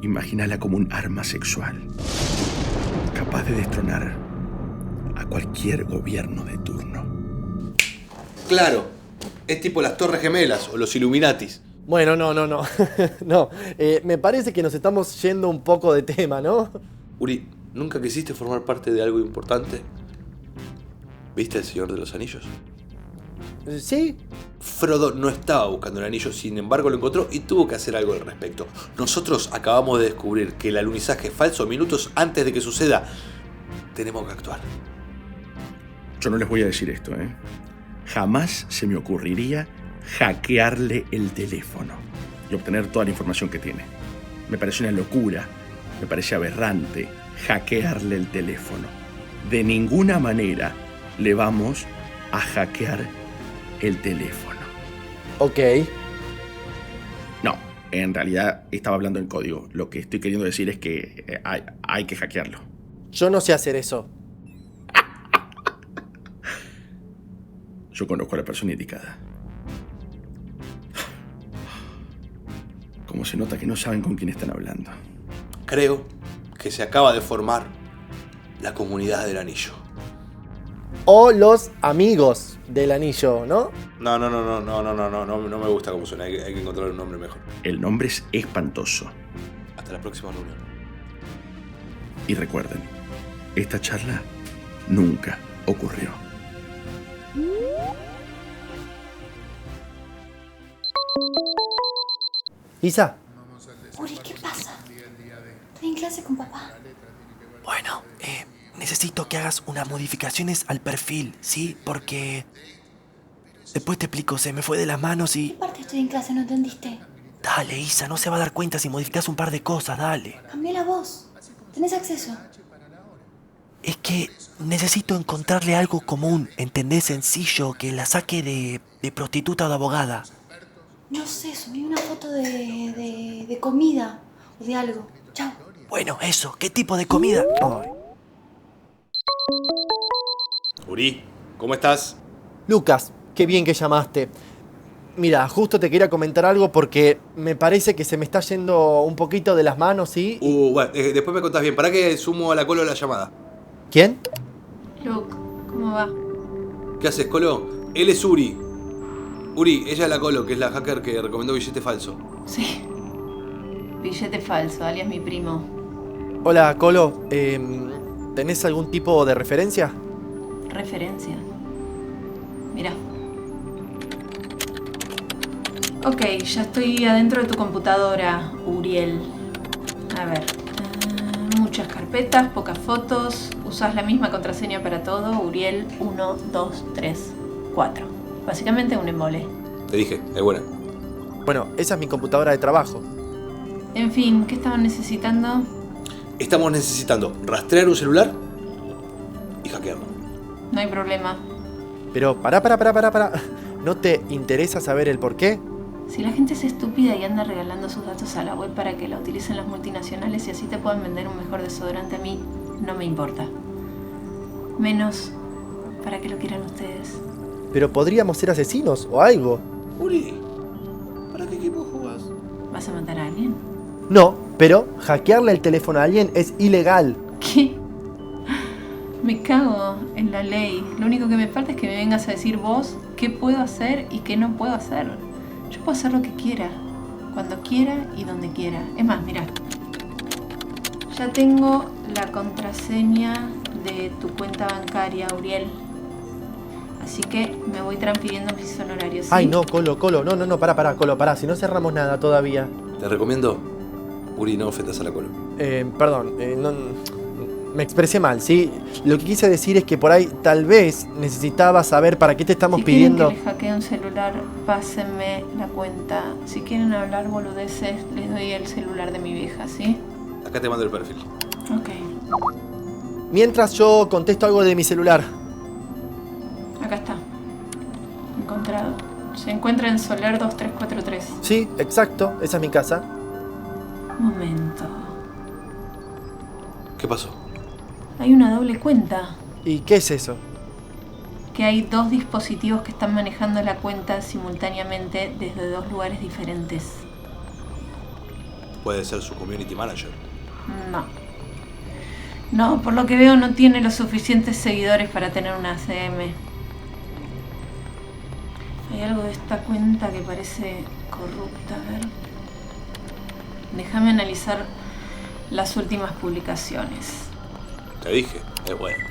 Imagínala como un arma sexual, capaz de destronar a cualquier gobierno de turno. Claro, es tipo las Torres Gemelas o los Illuminatis. Bueno, no. No, me parece que nos estamos yendo un poco de tema, ¿no? Uri, ¿nunca quisiste formar parte de algo importante? ¿Viste El Señor de los Anillos? Sí. Frodo no estaba buscando el anillo, sin embargo lo encontró y tuvo que hacer algo al respecto. Nosotros acabamos de descubrir que el alunizaje es falso minutos antes de que suceda. Tenemos que actuar. Yo no les voy a decir esto, ¿eh? Jamás se me ocurriría hackearle el teléfono y obtener toda la información que tiene. Me parece una locura, me parece aberrante hackearle el teléfono. De ninguna manera le vamos a hackear el teléfono. Ok. No, en realidad estaba hablando en código. Lo que estoy queriendo decir es que hay que hackearlo. Yo no sé hacer eso. Yo conozco a la persona indicada. Como se nota que no saben con quién están hablando. Creo que se acaba de formar la comunidad del anillo. O los amigos del anillo, ¿no? No me gusta cómo suena, hay que encontrar un nombre mejor. El nombre es espantoso. Hasta la próxima reunión. Y recuerden, esta charla nunca ocurrió. Isa. Uri, ¿qué pasa? Estoy en clase con papá. Bueno, necesito que hagas unas modificaciones al perfil, ¿sí? Porque después te explico, se me fue de las manos y... ¿Qué parte estoy en clase? ¿No entendiste? Dale, Isa, no se va a dar cuenta si modificas un par de cosas, dale. Cambié la voz. ¿Tenés acceso? Es que necesito encontrarle algo común, ¿entendés? Sencillo, que la saque de prostituta o de abogada. No sé, subí una foto de comida o de algo. Chao. Bueno, eso, ¿qué tipo de comida? Ay. Uri, ¿cómo estás? Lucas, qué bien que llamaste. Mira, justo te quería comentar algo porque me parece que se me está yendo un poquito de las manos, ¿sí? Bueno, después me contás bien. ¿Para qué sumo a la Colo la llamada? ¿Quién? Luke, ¿cómo va? ¿Qué haces, Colo? Él es Uri. Uri, ella es la Colo, que es la hacker que recomendó Billete Falso. Sí. Billete Falso, alias mi primo. Hola, Colo. ¿Tenés algún tipo de referencia? Referencia. Mira. Ok, ya estoy adentro de tu computadora, Uriel. A ver. Muchas carpetas, pocas fotos. Usas la misma contraseña para todo. Uriel 1, 2, 3, 4. Básicamente un embole. Te dije, es buena. Bueno, esa es mi computadora de trabajo. En fin, ¿qué estaban necesitando? Estamos necesitando rastrear un celular, y hackearlo. No hay problema. Pero pará. ¿No te interesa saber el por qué? Si la gente es estúpida y anda regalando sus datos a la web para que la utilicen las multinacionales y así te puedan vender un mejor desodorante, a mí no me importa. Menos para que lo quieran ustedes. Pero podríamos ser asesinos o algo. Uri, ¿para qué equipo jugás? ¿Vas a matar a alguien? No, pero hackearle el teléfono a alguien es ilegal. ¿Qué? Me cago en la ley. Lo único que me falta es que me vengas a decir vos qué puedo hacer y qué no puedo hacer. Yo puedo hacer lo que quiera, cuando quiera y donde quiera. Es más, mira. Ya tengo la contraseña de tu cuenta bancaria, Uriel. Así que me voy transfiriendo mis honorarios. ¿Sí? Ay, no, Colo. No, pará, Colo, pará. Si no cerramos nada todavía. Te recomiendo, Uri, no ofendas a la Colo. Perdón, me expresé mal, ¿sí? Lo que quise decir es que por ahí tal vez necesitaba saber para qué te estamos pidiendo. Si quieren que les hackee un celular, pásenme la cuenta. Si quieren hablar boludeces, les doy el celular de mi vieja, ¿sí? Acá te mando el perfil. Ok. Mientras yo contesto algo de mi celular. Acá está. Encontrado. Se encuentra en Soler 2343. Sí, exacto. Esa es mi casa. Momento. ¿Qué pasó? Hay una doble cuenta. ¿Y qué es eso? Que hay dos dispositivos que están manejando la cuenta simultáneamente desde dos lugares diferentes. Puede ser su community manager. No, por lo que veo no tiene los suficientes seguidores para tener una ACM. Hay algo de esta cuenta que parece corrupta. A ver. Déjame analizar las últimas publicaciones. Te dije, es bueno.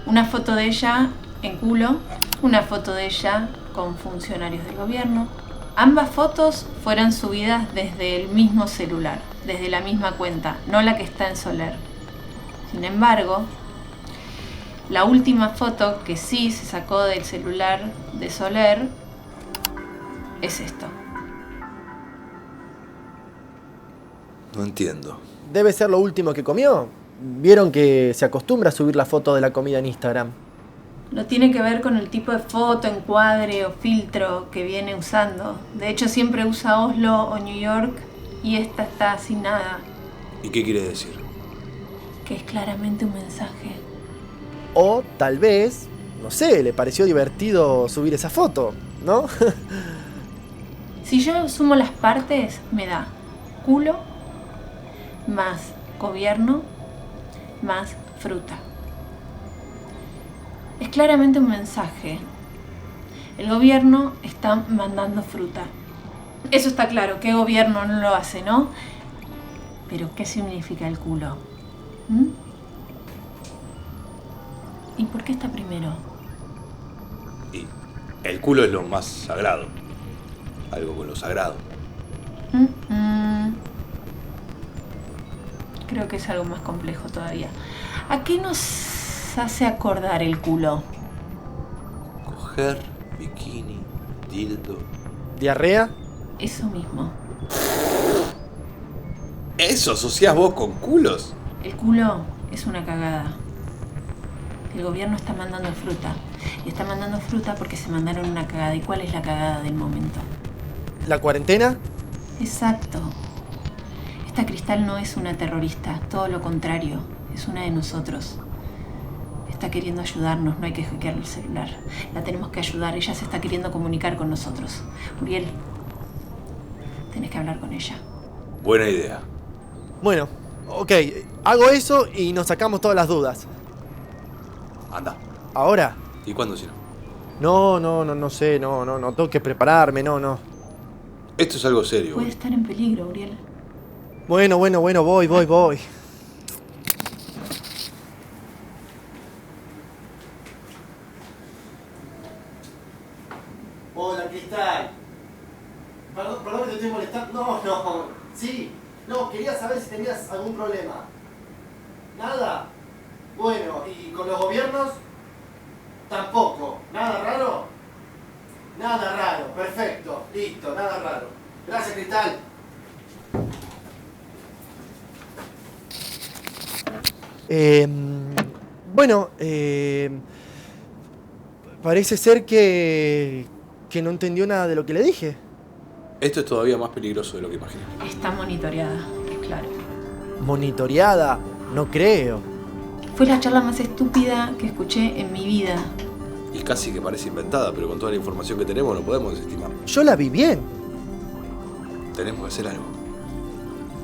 Una foto de ella en culo, una foto de ella con funcionarios del gobierno. Ambas fotos fueron subidas desde el mismo celular, desde la misma cuenta, no la que está en Soler. Sin embargo, la última foto que sí se sacó del celular de Soler es esto. No entiendo. Debe ser lo último que comió. ¿Vieron que se acostumbra a subir la foto de la comida en Instagram? No tiene que ver con el tipo de foto, encuadre o filtro que viene usando. De hecho, siempre usa Oslo o New York y esta está sin nada. ¿Y qué quiere decir? Que es claramente un mensaje. O tal vez, no sé, le pareció divertido subir esa foto, ¿no? Si yo sumo las partes, me da culo más gobierno más fruta. Es claramente un mensaje. El gobierno está mandando fruta. Eso está claro, ¿qué gobierno no lo hace, no? Pero ¿qué significa el culo? ¿Mm? ¿Y por qué está primero? Y el culo es lo más sagrado. Algo con lo sagrado. Creo que es algo más complejo todavía. ¿A qué nos hace acordar el culo? Coger, bikini, dildo. ¿Diarrea? Eso mismo. ¿Eso asociás vos con culos? El culo es una cagada. El gobierno está mandando fruta. Y está mandando fruta porque se mandaron una cagada. ¿Y cuál es la cagada del momento? ¿La cuarentena? Exacto. Esta Cristal no es una terrorista, todo lo contrario, es una de nosotros. Está queriendo ayudarnos, no hay que hackearle el celular. La tenemos que ayudar, ella se está queriendo comunicar con nosotros. Uriel, tenés que hablar con ella. Buena idea. Bueno, ok, hago eso y nos sacamos todas las dudas. Anda. ¿Ahora? ¿Y cuándo si no? No sé, no, tengo que prepararme, no. Esto es algo serio. Puede estar en peligro, Uriel. Bueno, voy. Hola, Cristal. Perdón que te estoy molestando. No. Sí. No, quería saber si tenías algún problema. ¿Nada? Bueno, ¿y con los gobiernos? Tampoco. ¿Nada raro? Nada raro. Perfecto. Listo, nada raro. Gracias, Cristal. Bueno, parece ser que no entendió nada de lo que le dije. Esto es todavía más peligroso de lo que imaginé. Está monitoreada, es claro. Monitoreada, no creo. Fue la charla más estúpida que escuché en mi vida. Y casi que parece inventada, pero con toda la información que tenemos no podemos desestimar. Yo la vi bien. Tenemos que hacer algo.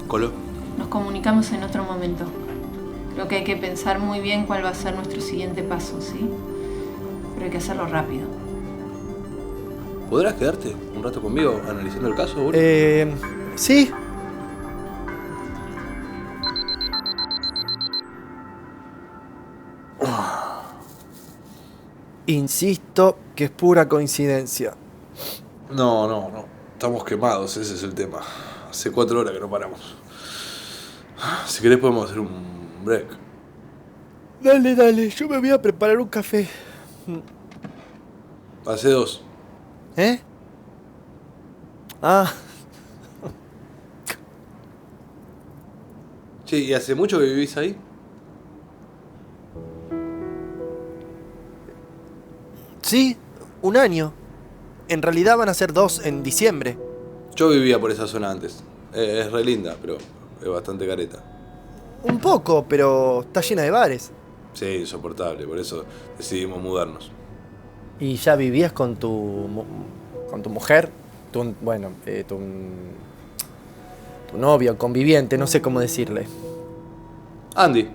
Colo. Nos comunicamos en otro momento. Creo que hay que pensar muy bien cuál va a ser nuestro siguiente paso, ¿sí? Pero hay que hacerlo rápido. ¿Podrás quedarte un rato conmigo analizando el caso, Uri? Sí. Insisto que es pura coincidencia. No. Estamos quemados, ese es el tema. Hace 4 horas que no paramos. Si querés podemos hacer un break. Dale, yo me voy a preparar un café. Hace 2. ¿Eh? Ah. Che, ¿y hace mucho que vivís ahí? Sí, 1 año. En realidad van a ser 2 en diciembre. Yo vivía por esa zona antes. Es re linda, pero es bastante careta. Un poco, pero está llena de bares. Sí, insoportable, por eso decidimos mudarnos. ¿Y ya vivías con tu mujer? Tu novio, conviviente, no sé cómo decirle. Andy.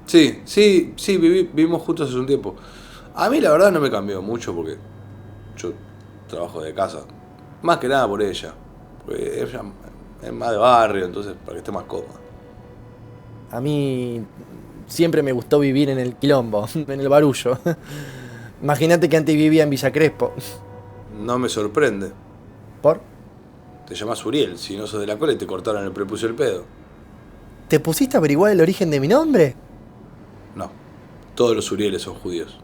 Sí, vivimos juntos hace un tiempo. A mí la verdad no me cambió mucho porque yo trabajo de casa. Más que nada por ella. Porque ella es más de barrio, entonces para que esté más cómoda. A mí siempre me gustó vivir en el quilombo, en el barullo. Imagínate que antes vivía en Villa Crespo. No me sorprende. ¿Por? Te llamas Uriel, si no sos de la cola y te cortaron el prepucio el pedo. ¿Te pusiste a averiguar el origen de mi nombre? No, todos los Urieles son judíos.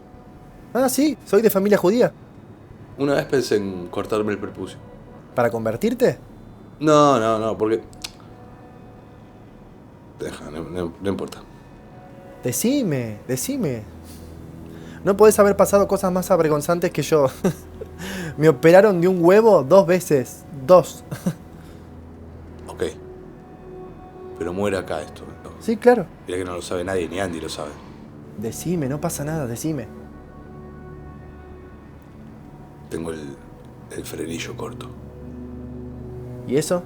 Ah, sí, soy de familia judía. Una vez pensé en cortarme el prepucio. ¿Para convertirte? No, porque... Deja, no importa. Decime. No podés haber pasado cosas más avergonzantes que yo. Me operaron de un huevo 2 veces. 2. Ok. Pero muere acá esto, ¿no? Sí, claro. Mirá que no lo sabe nadie, ni Andy lo sabe. Decime, no pasa nada, decime. Tengo el frenillo corto. ¿Y eso?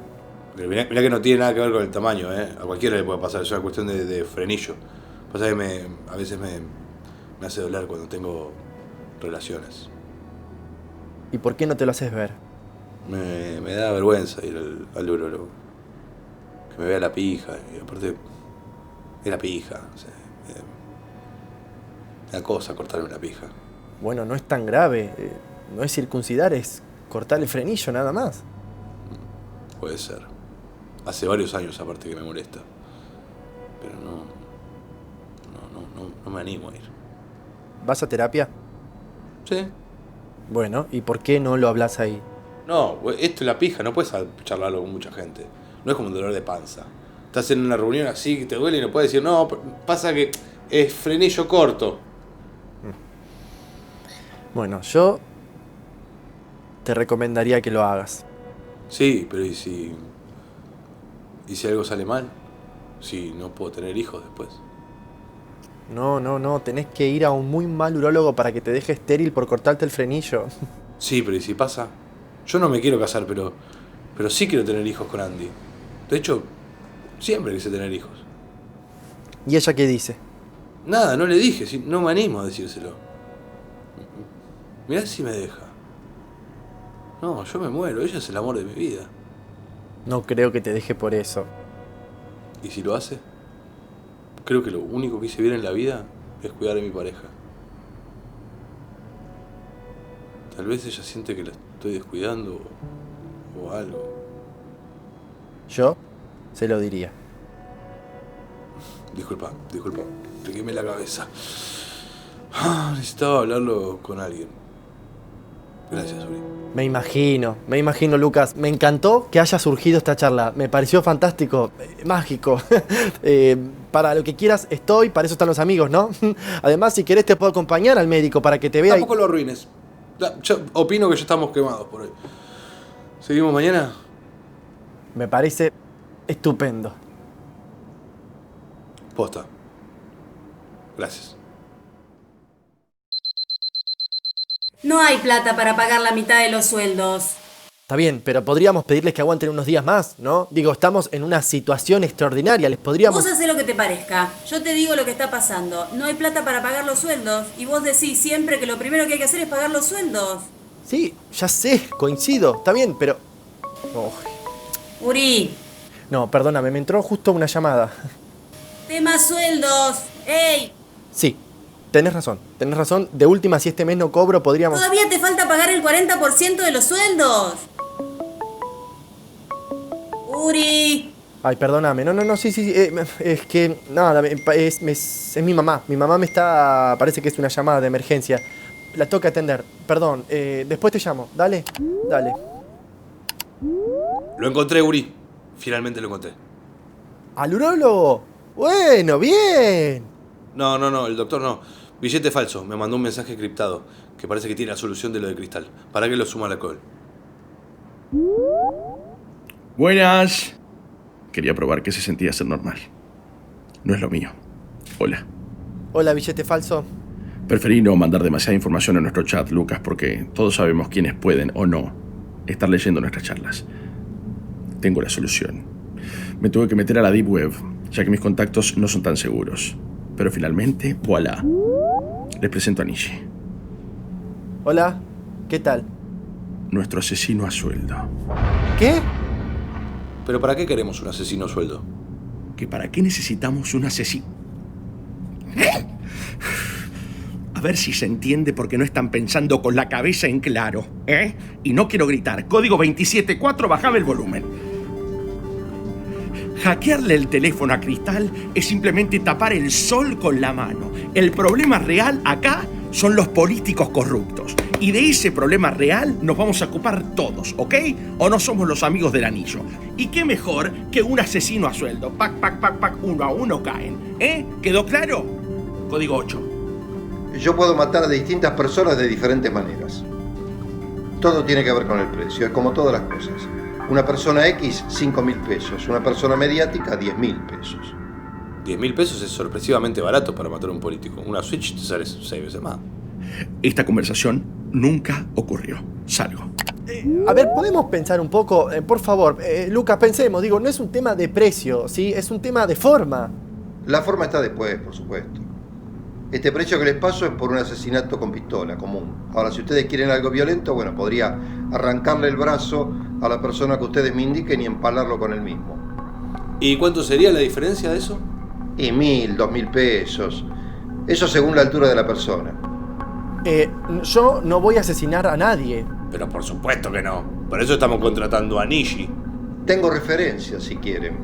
Pero mirá que no tiene nada que ver con el tamaño, ¿eh? A cualquiera le puede pasar, es una cuestión de frenillo. Pasa que a veces me hace doler cuando tengo relaciones. ¿Y por qué no te lo haces ver? Me da vergüenza ir al urólogo. Que me vea la pija, y aparte es la pija. O sea, me da cosa cortarme la pija. Bueno, no es tan grave. No es circuncidar, es cortar el frenillo nada más. Puede ser. Hace varios años aparte que me molesta. Pero no me animo a ir. ¿Vas a terapia? Sí. Bueno, ¿y por qué no lo hablas ahí? No, esto es la pija, no puedes charlarlo con mucha gente. No es como un dolor de panza. Estás en una reunión así que te duele y no puedes decir, no, pasa que es frenillo corto. Bueno, yo te recomendaría que lo hagas. Sí, pero ¿y si algo sale mal? Si no puedo tener hijos después. No, tenés que ir a un muy mal urólogo para que te deje estéril por cortarte el frenillo. Sí, pero ¿y si pasa? Yo no me quiero casar, pero sí quiero tener hijos con Andy. De hecho, siempre quise tener hijos. ¿Y ella qué dice? Nada, no le dije, no me animo a decírselo. Mirá si me deja. No, yo me muero, ella es el amor de mi vida. No creo que te deje por eso. ¿Y si lo hace? Creo que lo único que hice bien en la vida es cuidar a mi pareja. Tal vez ella siente que la estoy descuidando o algo. Yo se lo diría. Disculpa, te quemé la cabeza. Necesitaba hablarlo con alguien. Gracias, Uri. Me imagino, Lucas. Me encantó que haya surgido esta charla. Me pareció fantástico, mágico. para lo que quieras estoy, para eso están los amigos, ¿no? Además, si querés te puedo acompañar al médico para que te vea. Tampoco lo arruines. Yo opino que ya estamos quemados por hoy. ¿Seguimos mañana? Me parece estupendo. Posta. Gracias. No hay plata para pagar la mitad de los sueldos. Está bien, pero podríamos pedirles que aguanten unos días más, ¿no? Digo, estamos en una situación extraordinaria, les podríamos... Vos hacés lo que te parezca. Yo te digo lo que está pasando. No hay plata para pagar los sueldos. Y vos decís siempre que lo primero que hay que hacer es pagar los sueldos. Sí, ya sé, coincido, está bien, pero... Oh. Uri, No, perdóname, me entró justo una llamada. tema sueldos. ¡Ey! Sí, tenés razón. De última, si este mes no cobro, podríamos... Todavía te falta pagar el 40% de los sueldos. Uri. Ay, perdóname. No, sí. Es que, nada, es mi mamá. Mi mamá me está... Parece que es una llamada de emergencia. La toca atender. Perdón, después te llamo. Dale. Lo encontré, Uri. Finalmente lo encontré. ¿Al urólogo? Bueno, bien. No, el doctor no. Billete falso. Me mandó un mensaje criptado que parece que tiene la solución de lo de cristal. ¿Para qué lo suma al alcohol? Buenas. Quería probar qué se sentía ser normal. No es lo mío. Hola. Hola, billete falso. Preferí no mandar demasiada información en nuestro chat, Lucas, porque todos sabemos quiénes pueden o no estar leyendo nuestras charlas. Tengo la solución. Me tuve que meter a la Deep Web, ya que mis contactos no son tan seguros. Pero finalmente, voilà. Les presento a Nishi. Hola, ¿qué tal? Nuestro asesino a sueldo. ¿Qué? ¿Pero para qué queremos un asesino a sueldo? ¿Que para qué necesitamos un asesino? A ver si se entiende porque no están pensando con la cabeza en claro, ¿eh? Y no quiero gritar. Código 274, bajame el volumen. Hackearle el teléfono a Cristal es simplemente tapar el sol con la mano. El problema real acá son los políticos corruptos. Y de ese problema real nos vamos a ocupar todos, ¿ok? O no somos los amigos del anillo. ¿Y qué mejor que un asesino a sueldo? Pac, uno a uno caen. ¿Eh? ¿Quedó claro? Código 8. Yo puedo matar a distintas personas de diferentes maneras. Todo tiene que ver con el precio, es como todas las cosas. Una persona X, 5.000 pesos. Una persona mediática, 10.000 pesos. 10.000 pesos es sorpresivamente barato para matar a un político. Una Switch te sale 6 veces más. Esta conversación nunca ocurrió. Salgo. A ver, ¿podemos pensar un poco? Por favor, Lucas, pensemos. Digo, no es un tema de precio, ¿sí? Es un tema de forma. La forma está después, por supuesto. Este precio que les paso es por un asesinato con pistola común. Ahora, si ustedes quieren algo violento, bueno, podría arrancarle el brazo a la persona que ustedes me indiquen y empalarlo con el mismo. ¿Y cuánto sería la diferencia de eso? Y 1.000, 2.000 pesos. Eso según la altura de la persona. Yo no voy a asesinar a nadie. Pero por supuesto que no. Por eso estamos contratando a Nishi. Tengo referencias, si quieren.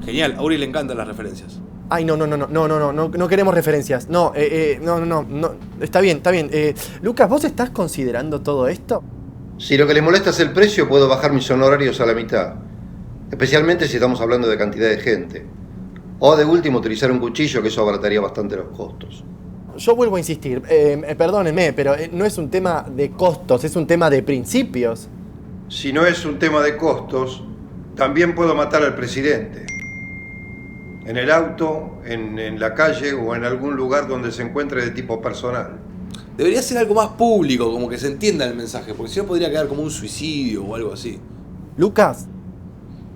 Genial, a Uri le encantan las referencias. Ay, no queremos referencias. No. Está bien. Lucas, ¿vos estás considerando todo esto? Si lo que les molesta es el precio, puedo bajar mis honorarios a la mitad. Especialmente si estamos hablando de cantidad de gente. O de último, utilizar un cuchillo, que eso abarataría bastante los costos. Yo vuelvo a insistir. Perdónenme, pero no es un tema de costos, es un tema de principios. Si no es un tema de costos, también puedo matar al presidente. En el auto, en la calle o en algún lugar donde se encuentre de tipo personal. Debería ser algo más público, como que se entienda el mensaje, porque si no podría quedar como un suicidio o algo así. Lucas.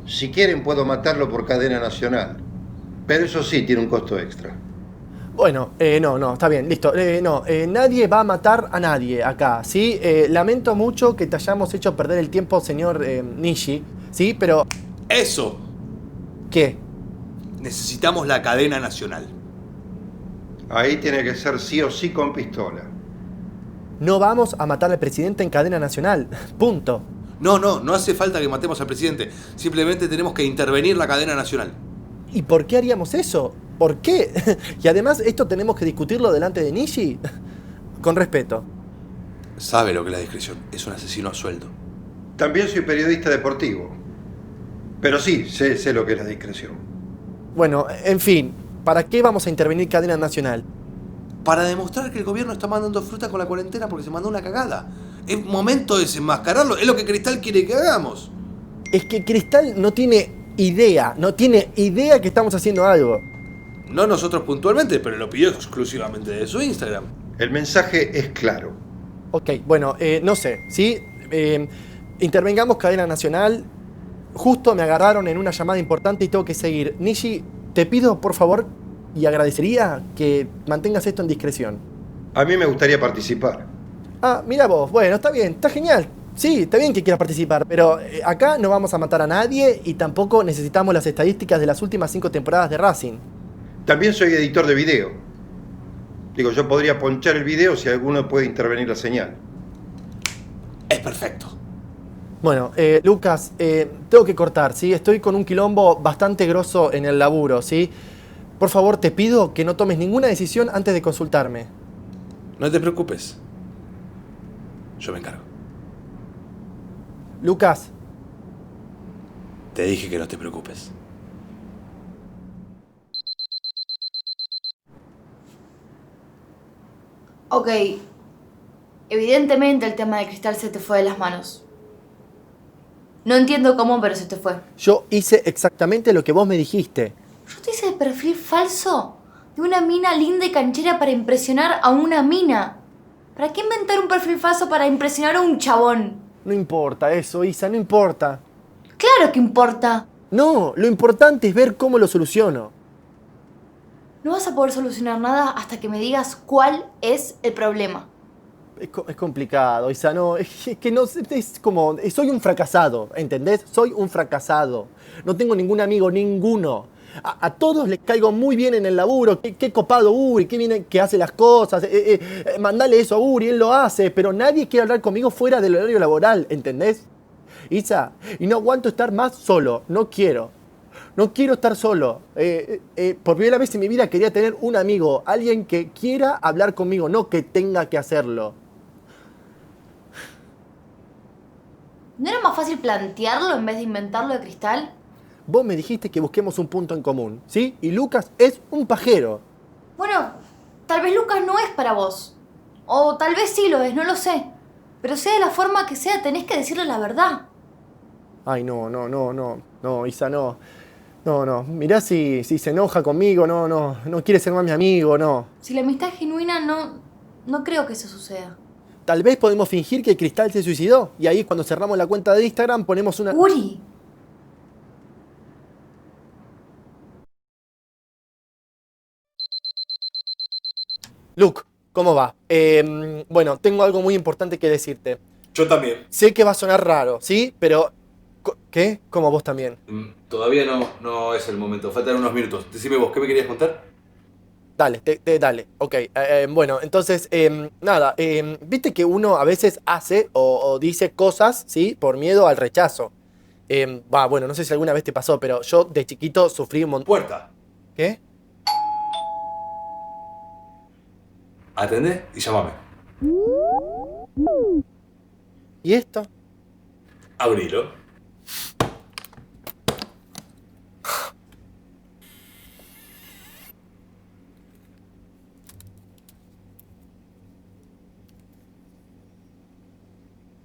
Si quieren puedo matarlo por cadena nacional, pero eso sí tiene un costo extra. Bueno, no, está bien, listo. Nadie va a matar a nadie acá, ¿sí? Lamento mucho que te hayamos hecho perder el tiempo, señor Nishi, ¿sí? Pero... ¡Eso! ¿Qué? Necesitamos la cadena nacional. Ahí tiene que ser sí o sí con pistola. No vamos a matar al presidente en cadena nacional, punto. No hace falta que matemos al presidente. Simplemente tenemos que intervenir la cadena nacional. ¿Y por qué haríamos eso? ¿Por qué? Y además, ¿esto tenemos que discutirlo delante de Nishi? Con respeto. Sabe lo que es la discreción. Es un asesino a sueldo. También soy periodista deportivo. Pero sí, sé lo que es la discreción. Bueno, en fin, ¿Para qué vamos a intervenir cadena nacional? Para demostrar que el gobierno está mandando fruta con la cuarentena porque se mandó una cagada. Es momento de desenmascararlo. Es lo que Cristal quiere que hagamos. Es que Cristal no tiene idea que estamos haciendo algo. No nosotros puntualmente, pero lo pidió exclusivamente de su Instagram. El mensaje es claro. Ok, bueno, no sé, ¿sí? Intervengamos cadena nacional. Justo me agarraron en una llamada importante y tengo que seguir. Nishi, te pido por favor y agradecería que mantengas esto en discreción. A mí me gustaría participar. Ah, mira vos, bueno, está bien, está genial. Sí, está bien que quieras participar, pero acá no vamos a matar a nadie y tampoco necesitamos las estadísticas de las últimas 5 temporadas de Racing. También soy editor de video. Digo, yo podría ponchar el video si alguno puede intervenir la señal. Es perfecto. Bueno, Lucas, tengo que cortar, ¿sí? Estoy con un quilombo bastante grosso en el laburo, ¿sí? Por favor, te pido que no tomes ninguna decisión antes de consultarme. No te preocupes. Yo me encargo. Lucas. Te dije que no te preocupes. Ok. Evidentemente el tema de Cristal se te fue de las manos. No entiendo cómo, pero se te fue. Yo hice exactamente lo que vos me dijiste. Yo te hice el perfil falso de una mina linda y canchera para impresionar a una mina. ¿Para qué inventar un perfil falso para impresionar a un chabón? No importa eso, Isa, no importa. ¡Claro que importa! No, lo importante es ver cómo lo soluciono. No vas a poder solucionar nada hasta que me digas cuál es el problema. Es complicado, Isa, no, es que no, es como, soy un fracasado, ¿entendés? Soy un fracasado. No tengo ningún amigo, ninguno. A todos les caigo muy bien en el laburo. Qué copado Uri, qué bien que hace las cosas. Mandale eso a Uri, él lo hace. Pero nadie quiere hablar conmigo fuera del horario laboral, ¿entendés? Isa, y no aguanto estar más solo. No quiero. No quiero estar solo. Por primera vez en mi vida quería tener un amigo. Alguien que quiera hablar conmigo, no que tenga que hacerlo. ¿No era más fácil plantearlo en vez de inventarlo de Cristal? Vos me dijiste que busquemos un punto en común, ¿sí? Y Lucas es un pajero. Bueno, tal vez Lucas no es para vos. O tal vez sí lo es, no lo sé. Pero sea de la forma que sea, tenés que decirle la verdad. Ay, no, Isa, no. No, mirá si se enoja conmigo, no quiere ser más mi amigo, no. Si la amistad es genuina, no creo que eso suceda. Tal vez podemos fingir que Cristal se suicidó. Y ahí cuando cerramos la cuenta de Instagram ponemos una... ¡Uri! Luke, ¿cómo va? Bueno, tengo algo muy importante que decirte. Yo también. Sé que va a sonar raro, ¿sí? Pero... ¿Qué? ¿Cómo vos también? Todavía no es el momento. Faltan unos minutos. Decime vos, ¿qué me querías contar? Dale, dale. Ok, bueno, entonces, nada. Viste que uno a veces hace o dice cosas, ¿sí? Por miedo al rechazo. Bueno, no sé si alguna vez te pasó, pero yo de chiquito sufrí un montón... Puerta. ¿Qué? Atendé y llámame. ¿Y esto? Abrilo.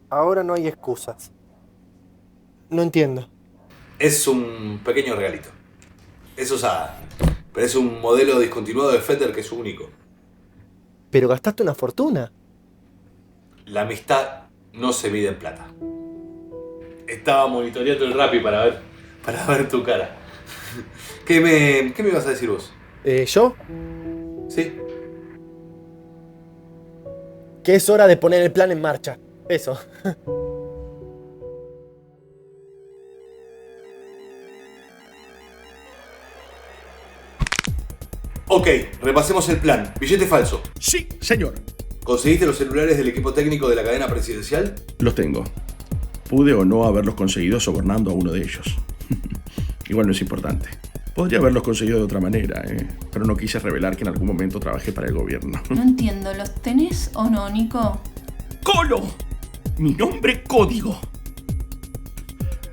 Ahora no hay excusas. No entiendo. Es un pequeño regalito. Es usada, pero es un modelo discontinuado de Fender que es único. Pero gastaste una fortuna. La amistad no se mide en plata. Estaba monitoreando el Rappi para ver tu cara. ¿Qué me ibas a decir vos? ¿Yo? Sí. Que es hora de poner el plan en marcha. Eso. Ok, repasemos el plan. Billete falso. Sí, señor. ¿Conseguiste los celulares del equipo técnico de la cadena presidencial? Los tengo. Pude o no haberlos conseguido sobornando a uno de ellos. Igual no es importante. Podría haberlos conseguido de otra manera, pero no quise revelar que en algún momento trabajé para el gobierno. No entiendo, ¿los tenés o no, Nico? ¡Colo! Mi nombre código.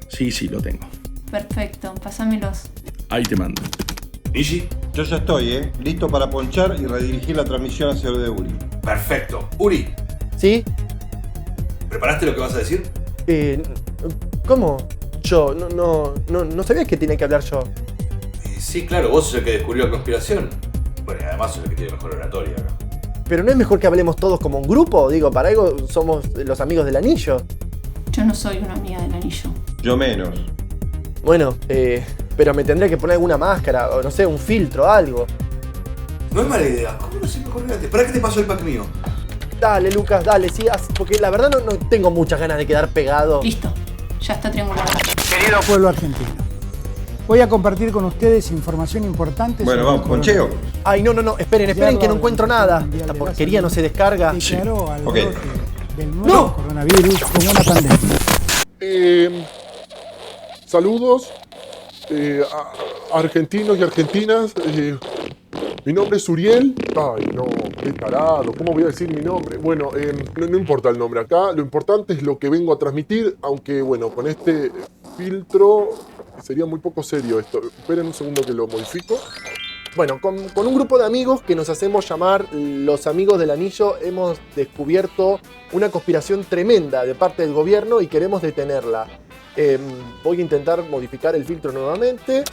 Sí, lo tengo. Perfecto, pásamelos. Ahí te mando. Nishi. Yo ya estoy, listo para ponchar y redirigir la transmisión hacia lo de Uri. Perfecto. Uri, ¿Sí? ¿preparaste lo que vas a decir? ¿Cómo? Yo, no sabía que tenía que hablar yo. Sí, claro, vos sos el que descubrió la conspiración. Bueno, y además sos el que tiene mejor oratoria, ¿no? Pero ¿no es mejor que hablemos todos como un grupo? Digo, para algo somos los amigos del anillo. Yo no soy una amiga del anillo. Yo menos. Bueno, pero me tendré que poner alguna máscara, o no sé, un filtro, algo. No es mala idea. ¿Cómo no soy mejor que antes? ¿Para qué te pasó el pack mío? Dale, Lucas, dale, sí, porque la verdad no tengo muchas ganas de quedar pegado. Listo, ya está triangulado. Querido pueblo argentino, voy a compartir con ustedes información importante. Bueno, sobre vamos, poncheo. Ay, no, esperen que no encuentro nada. Esta porquería no se descarga. Declaró al Ok. brote del nuevo coronavirus como una pandemia. Saludos a argentinos y argentinas. Mi nombre es Uriel. Ay, no, qué tarado. ¿Cómo voy a decir mi nombre? Bueno, no importa el nombre acá. Lo importante es lo que vengo a transmitir. Aunque, bueno, con este filtro sería muy poco serio esto. Esperen un segundo que lo modifico. Bueno, con un grupo de amigos que nos hacemos llamar los Amigos del Anillo, hemos descubierto una conspiración tremenda de parte del gobierno y queremos detenerla. Voy a intentar modificar el filtro nuevamente.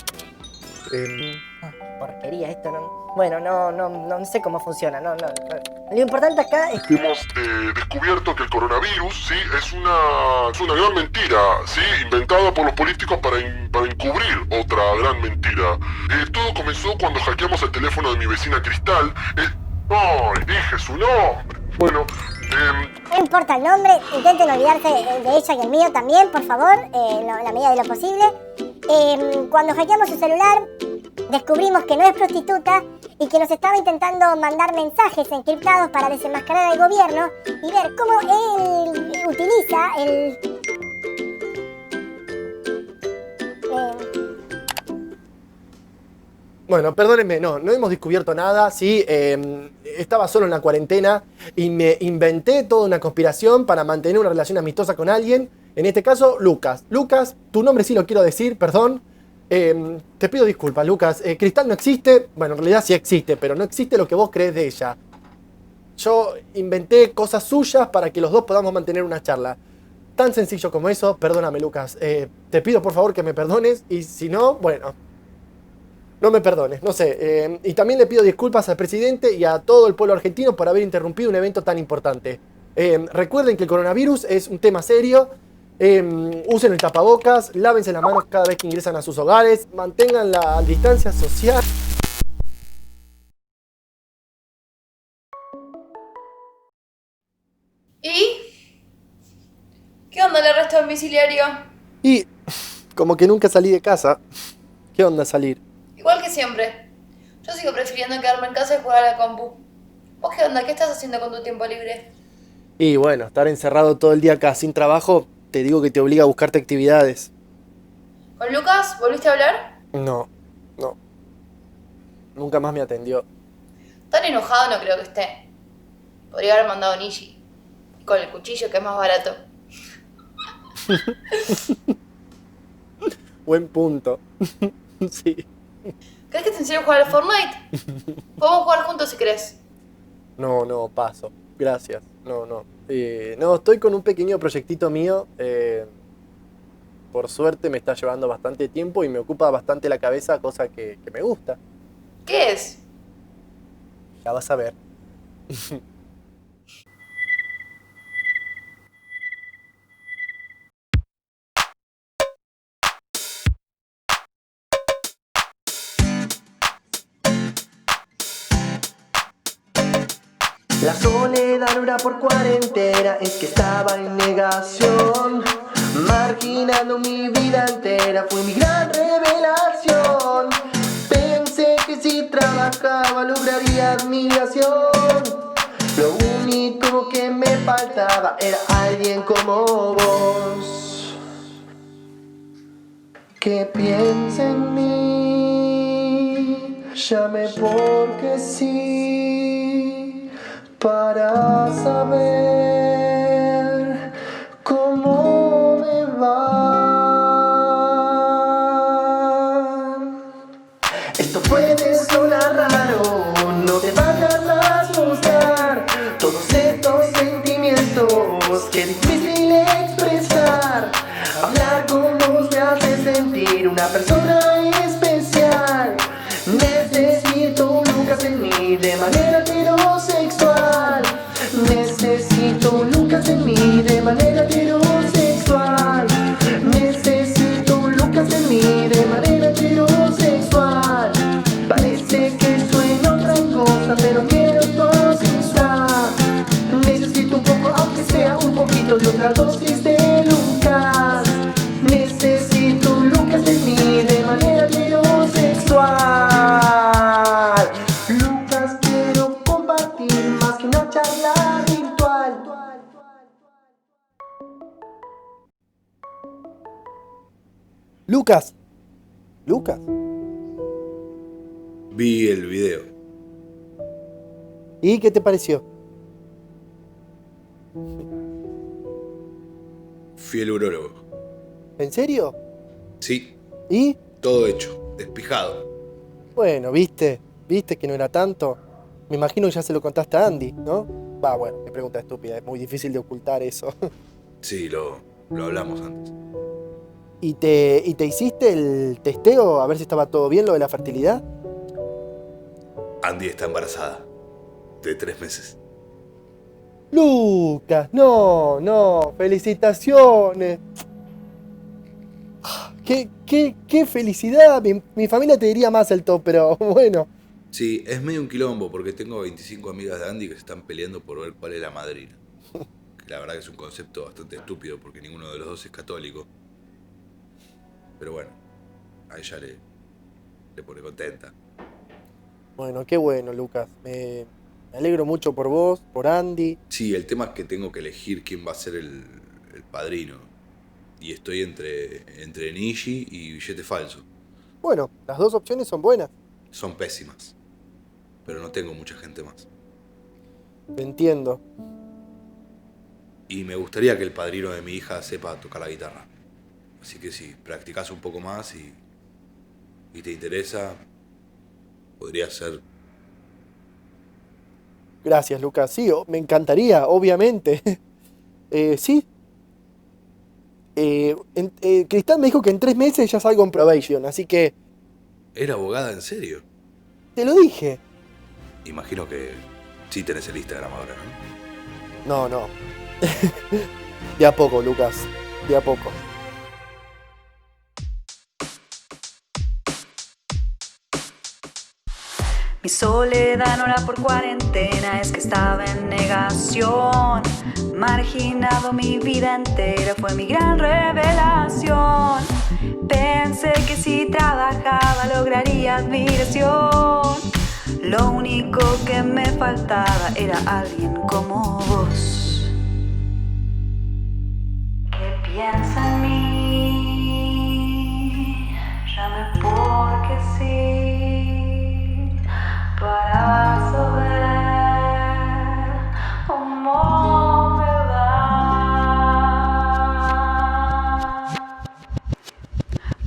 Porquería, esto no... Bueno, no sé cómo funciona, no. Lo importante acá es que... Hemos descubierto que el coronavirus, sí, es una gran mentira, sí, inventada por los políticos para encubrir otra gran mentira. Todo comenzó cuando hackeamos el teléfono de mi vecina Cristal. ¡Ay, dije su nombre! Bueno, No importa el nombre, intenten olvidarse de ella y el mío también, por favor, en la medida de lo posible. Cuando hackeamos su celular, descubrimos que no es prostituta y que nos estaba intentando mandar mensajes encriptados para desenmascarar al gobierno y ver cómo él utiliza el... Bueno, perdónenme, no hemos descubierto nada, sí, estaba solo en la cuarentena y me inventé toda una conspiración para mantener una relación amistosa con alguien, en este caso, Lucas. Lucas, tu nombre sí lo quiero decir, perdón. Te pido disculpas, Lucas. Cristal no existe, bueno, en realidad sí existe, pero no existe lo que vos crees de ella. Yo inventé cosas suyas para que los dos podamos mantener una charla. Tan sencillo como eso, perdóname, Lucas. Te pido por favor que me perdones y si no, bueno, no me perdones, no sé. Y también le pido disculpas al presidente y a todo el pueblo argentino por haber interrumpido un evento tan importante. Recuerden que el coronavirus es un tema serio. Usen el tapabocas, lávense las manos cada vez que ingresan a sus hogares, mantengan la distancia social. ¿Y? ¿Qué onda el arresto domiciliario? Y como que nunca salí de casa. ¿Qué onda salir? Igual que siempre. Yo sigo prefiriendo quedarme en casa y jugar a la compu. ¿Vos qué onda? ¿Qué estás haciendo con tu tiempo libre? Y bueno, estar encerrado todo el día acá sin trabajo, te digo que te obliga a buscarte actividades. ¿Con Lucas? ¿Volviste a hablar? No. Nunca más me atendió. Tan enojado no creo que esté. Podría haber mandado Nishi. Con el cuchillo que es más barato. Buen punto. Sí. ¿Crees que te enseño a jugar al Fortnite? Podemos jugar juntos si querés. No, paso. Gracias. No, estoy con un pequeño proyectito mío. Por suerte me está llevando bastante tiempo y me ocupa bastante la cabeza, cosa que me gusta. ¿Qué es? Ya vas a ver. La soledad no era por cuarentena, es que estaba en negación, marginando mi vida entera, fue mi gran revelación. Pensé que si trabajaba lograría admiración, lo único que me faltaba era alguien como vos, que piense en mí, llame porque sí, para saber cómo me va. Esto puede sonar persona especial. Necesito un Lucas en mí de manera heterosexual. Necesito un Lucas en mí de manera heterosexual. Necesito un Lucas en mí de manera heterosexual. Parece que suena otra cosa, pero quiero conquistar. Necesito un poco, aunque sea un poquito de otra dosis de Lucas. Necesito un Lucas en mí de manera heterosexual. Lucas, quiero compartir más que una charla virtual. Lucas. Lucas. Vi el video. ¿Y qué te pareció? Fui el urólogo. ¿En serio? Sí. ¿Y? Todo hecho, despijado. Bueno, ¿viste que no era tanto? Me imagino que ya se lo contaste a Andy, ¿no? Bueno, qué pregunta estúpida, es muy difícil de ocultar eso. Sí, lo hablamos antes. ¿Y te hiciste el testeo a ver si estaba todo bien lo de la fertilidad? Andy está embarazada. De 3 meses. Lucas, no, felicitaciones. Qué felicidad. Mi familia te diría más el top, pero bueno. Sí, es medio un quilombo porque tengo 25 amigas de Andy que se están peleando por ver cuál es la madrina. Que la verdad que es un concepto bastante estúpido porque ninguno de los dos es católico. Pero bueno, a ella le pone contenta. Bueno, qué bueno, Lucas. Me alegro mucho por vos, por Andy. Sí, el tema es que tengo que elegir quién va a ser el padrino. Y estoy entre Nishi y billete falso. Bueno, las dos opciones son buenas. Son pésimas. Pero no tengo mucha gente más. Te entiendo. Y me gustaría que el padrino de mi hija sepa tocar la guitarra. Así que si practicás un poco más y te interesa, podría ser. Gracias, Lucas. Sí, me encantaría, obviamente. Sí. Cristal me dijo que en 3 meses ya salgo en probation, así que... ¿Era abogada en serio? Te lo dije. Imagino que sí tenés el Instagram ahora, ¿no? No. De a poco, Lucas. De a poco. Mi soledad no era por cuarentena, es que estaba en negación. Marginado mi vida entera, fue mi gran revelación. Pensé que si trabajaba lograría admiración. Lo único que me faltaba era alguien como vos, que piensa en mí, llame porque sí, para saber cómo me va.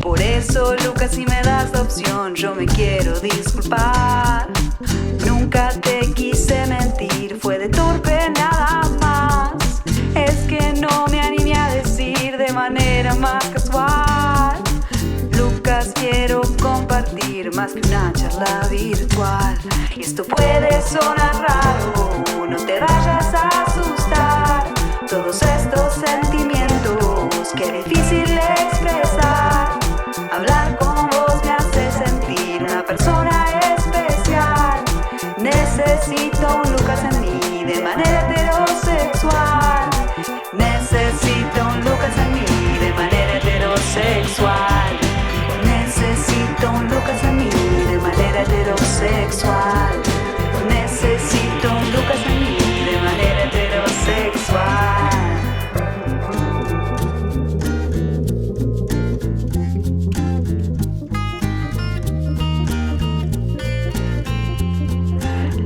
Por eso, Lucas, si me das la opción, yo me quiero disculpar. Nunca te quise mentir, fue de torpe nada más. Es que no me animé a decir de manera más casual. Lucas, quiero compartir más que una charla virtual. Y esto puede sonar raro, no te vayas a asustar. Todos estos sentimientos, qué difícil expresar. Hablar con vos me hace sentir una persona especial. Necesito un Lucas en mí de manera heterosexual. Necesito un Lucas en mí de manera heterosexual. Necesito un Lucas en mí de manera heterosexual. Necesito un Lucas en mí de manera heterosexual.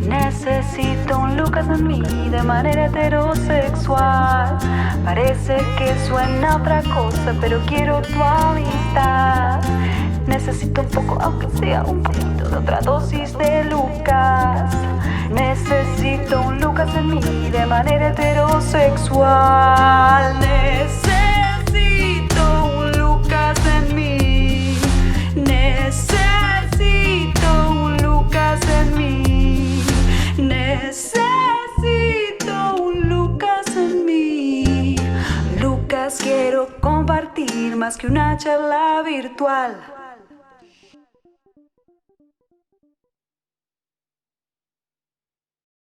Necesito un Lucas en mí de manera heterosexual. Parece que suena otra cosa, pero quiero tu amistad. Necesito un poco, aunque sea un poquito de otra dosis de Lucas. Necesito un Lucas en mí de manera heterosexual. Necesito un Lucas en mí. cosas quiero compartir más que una charla virtual.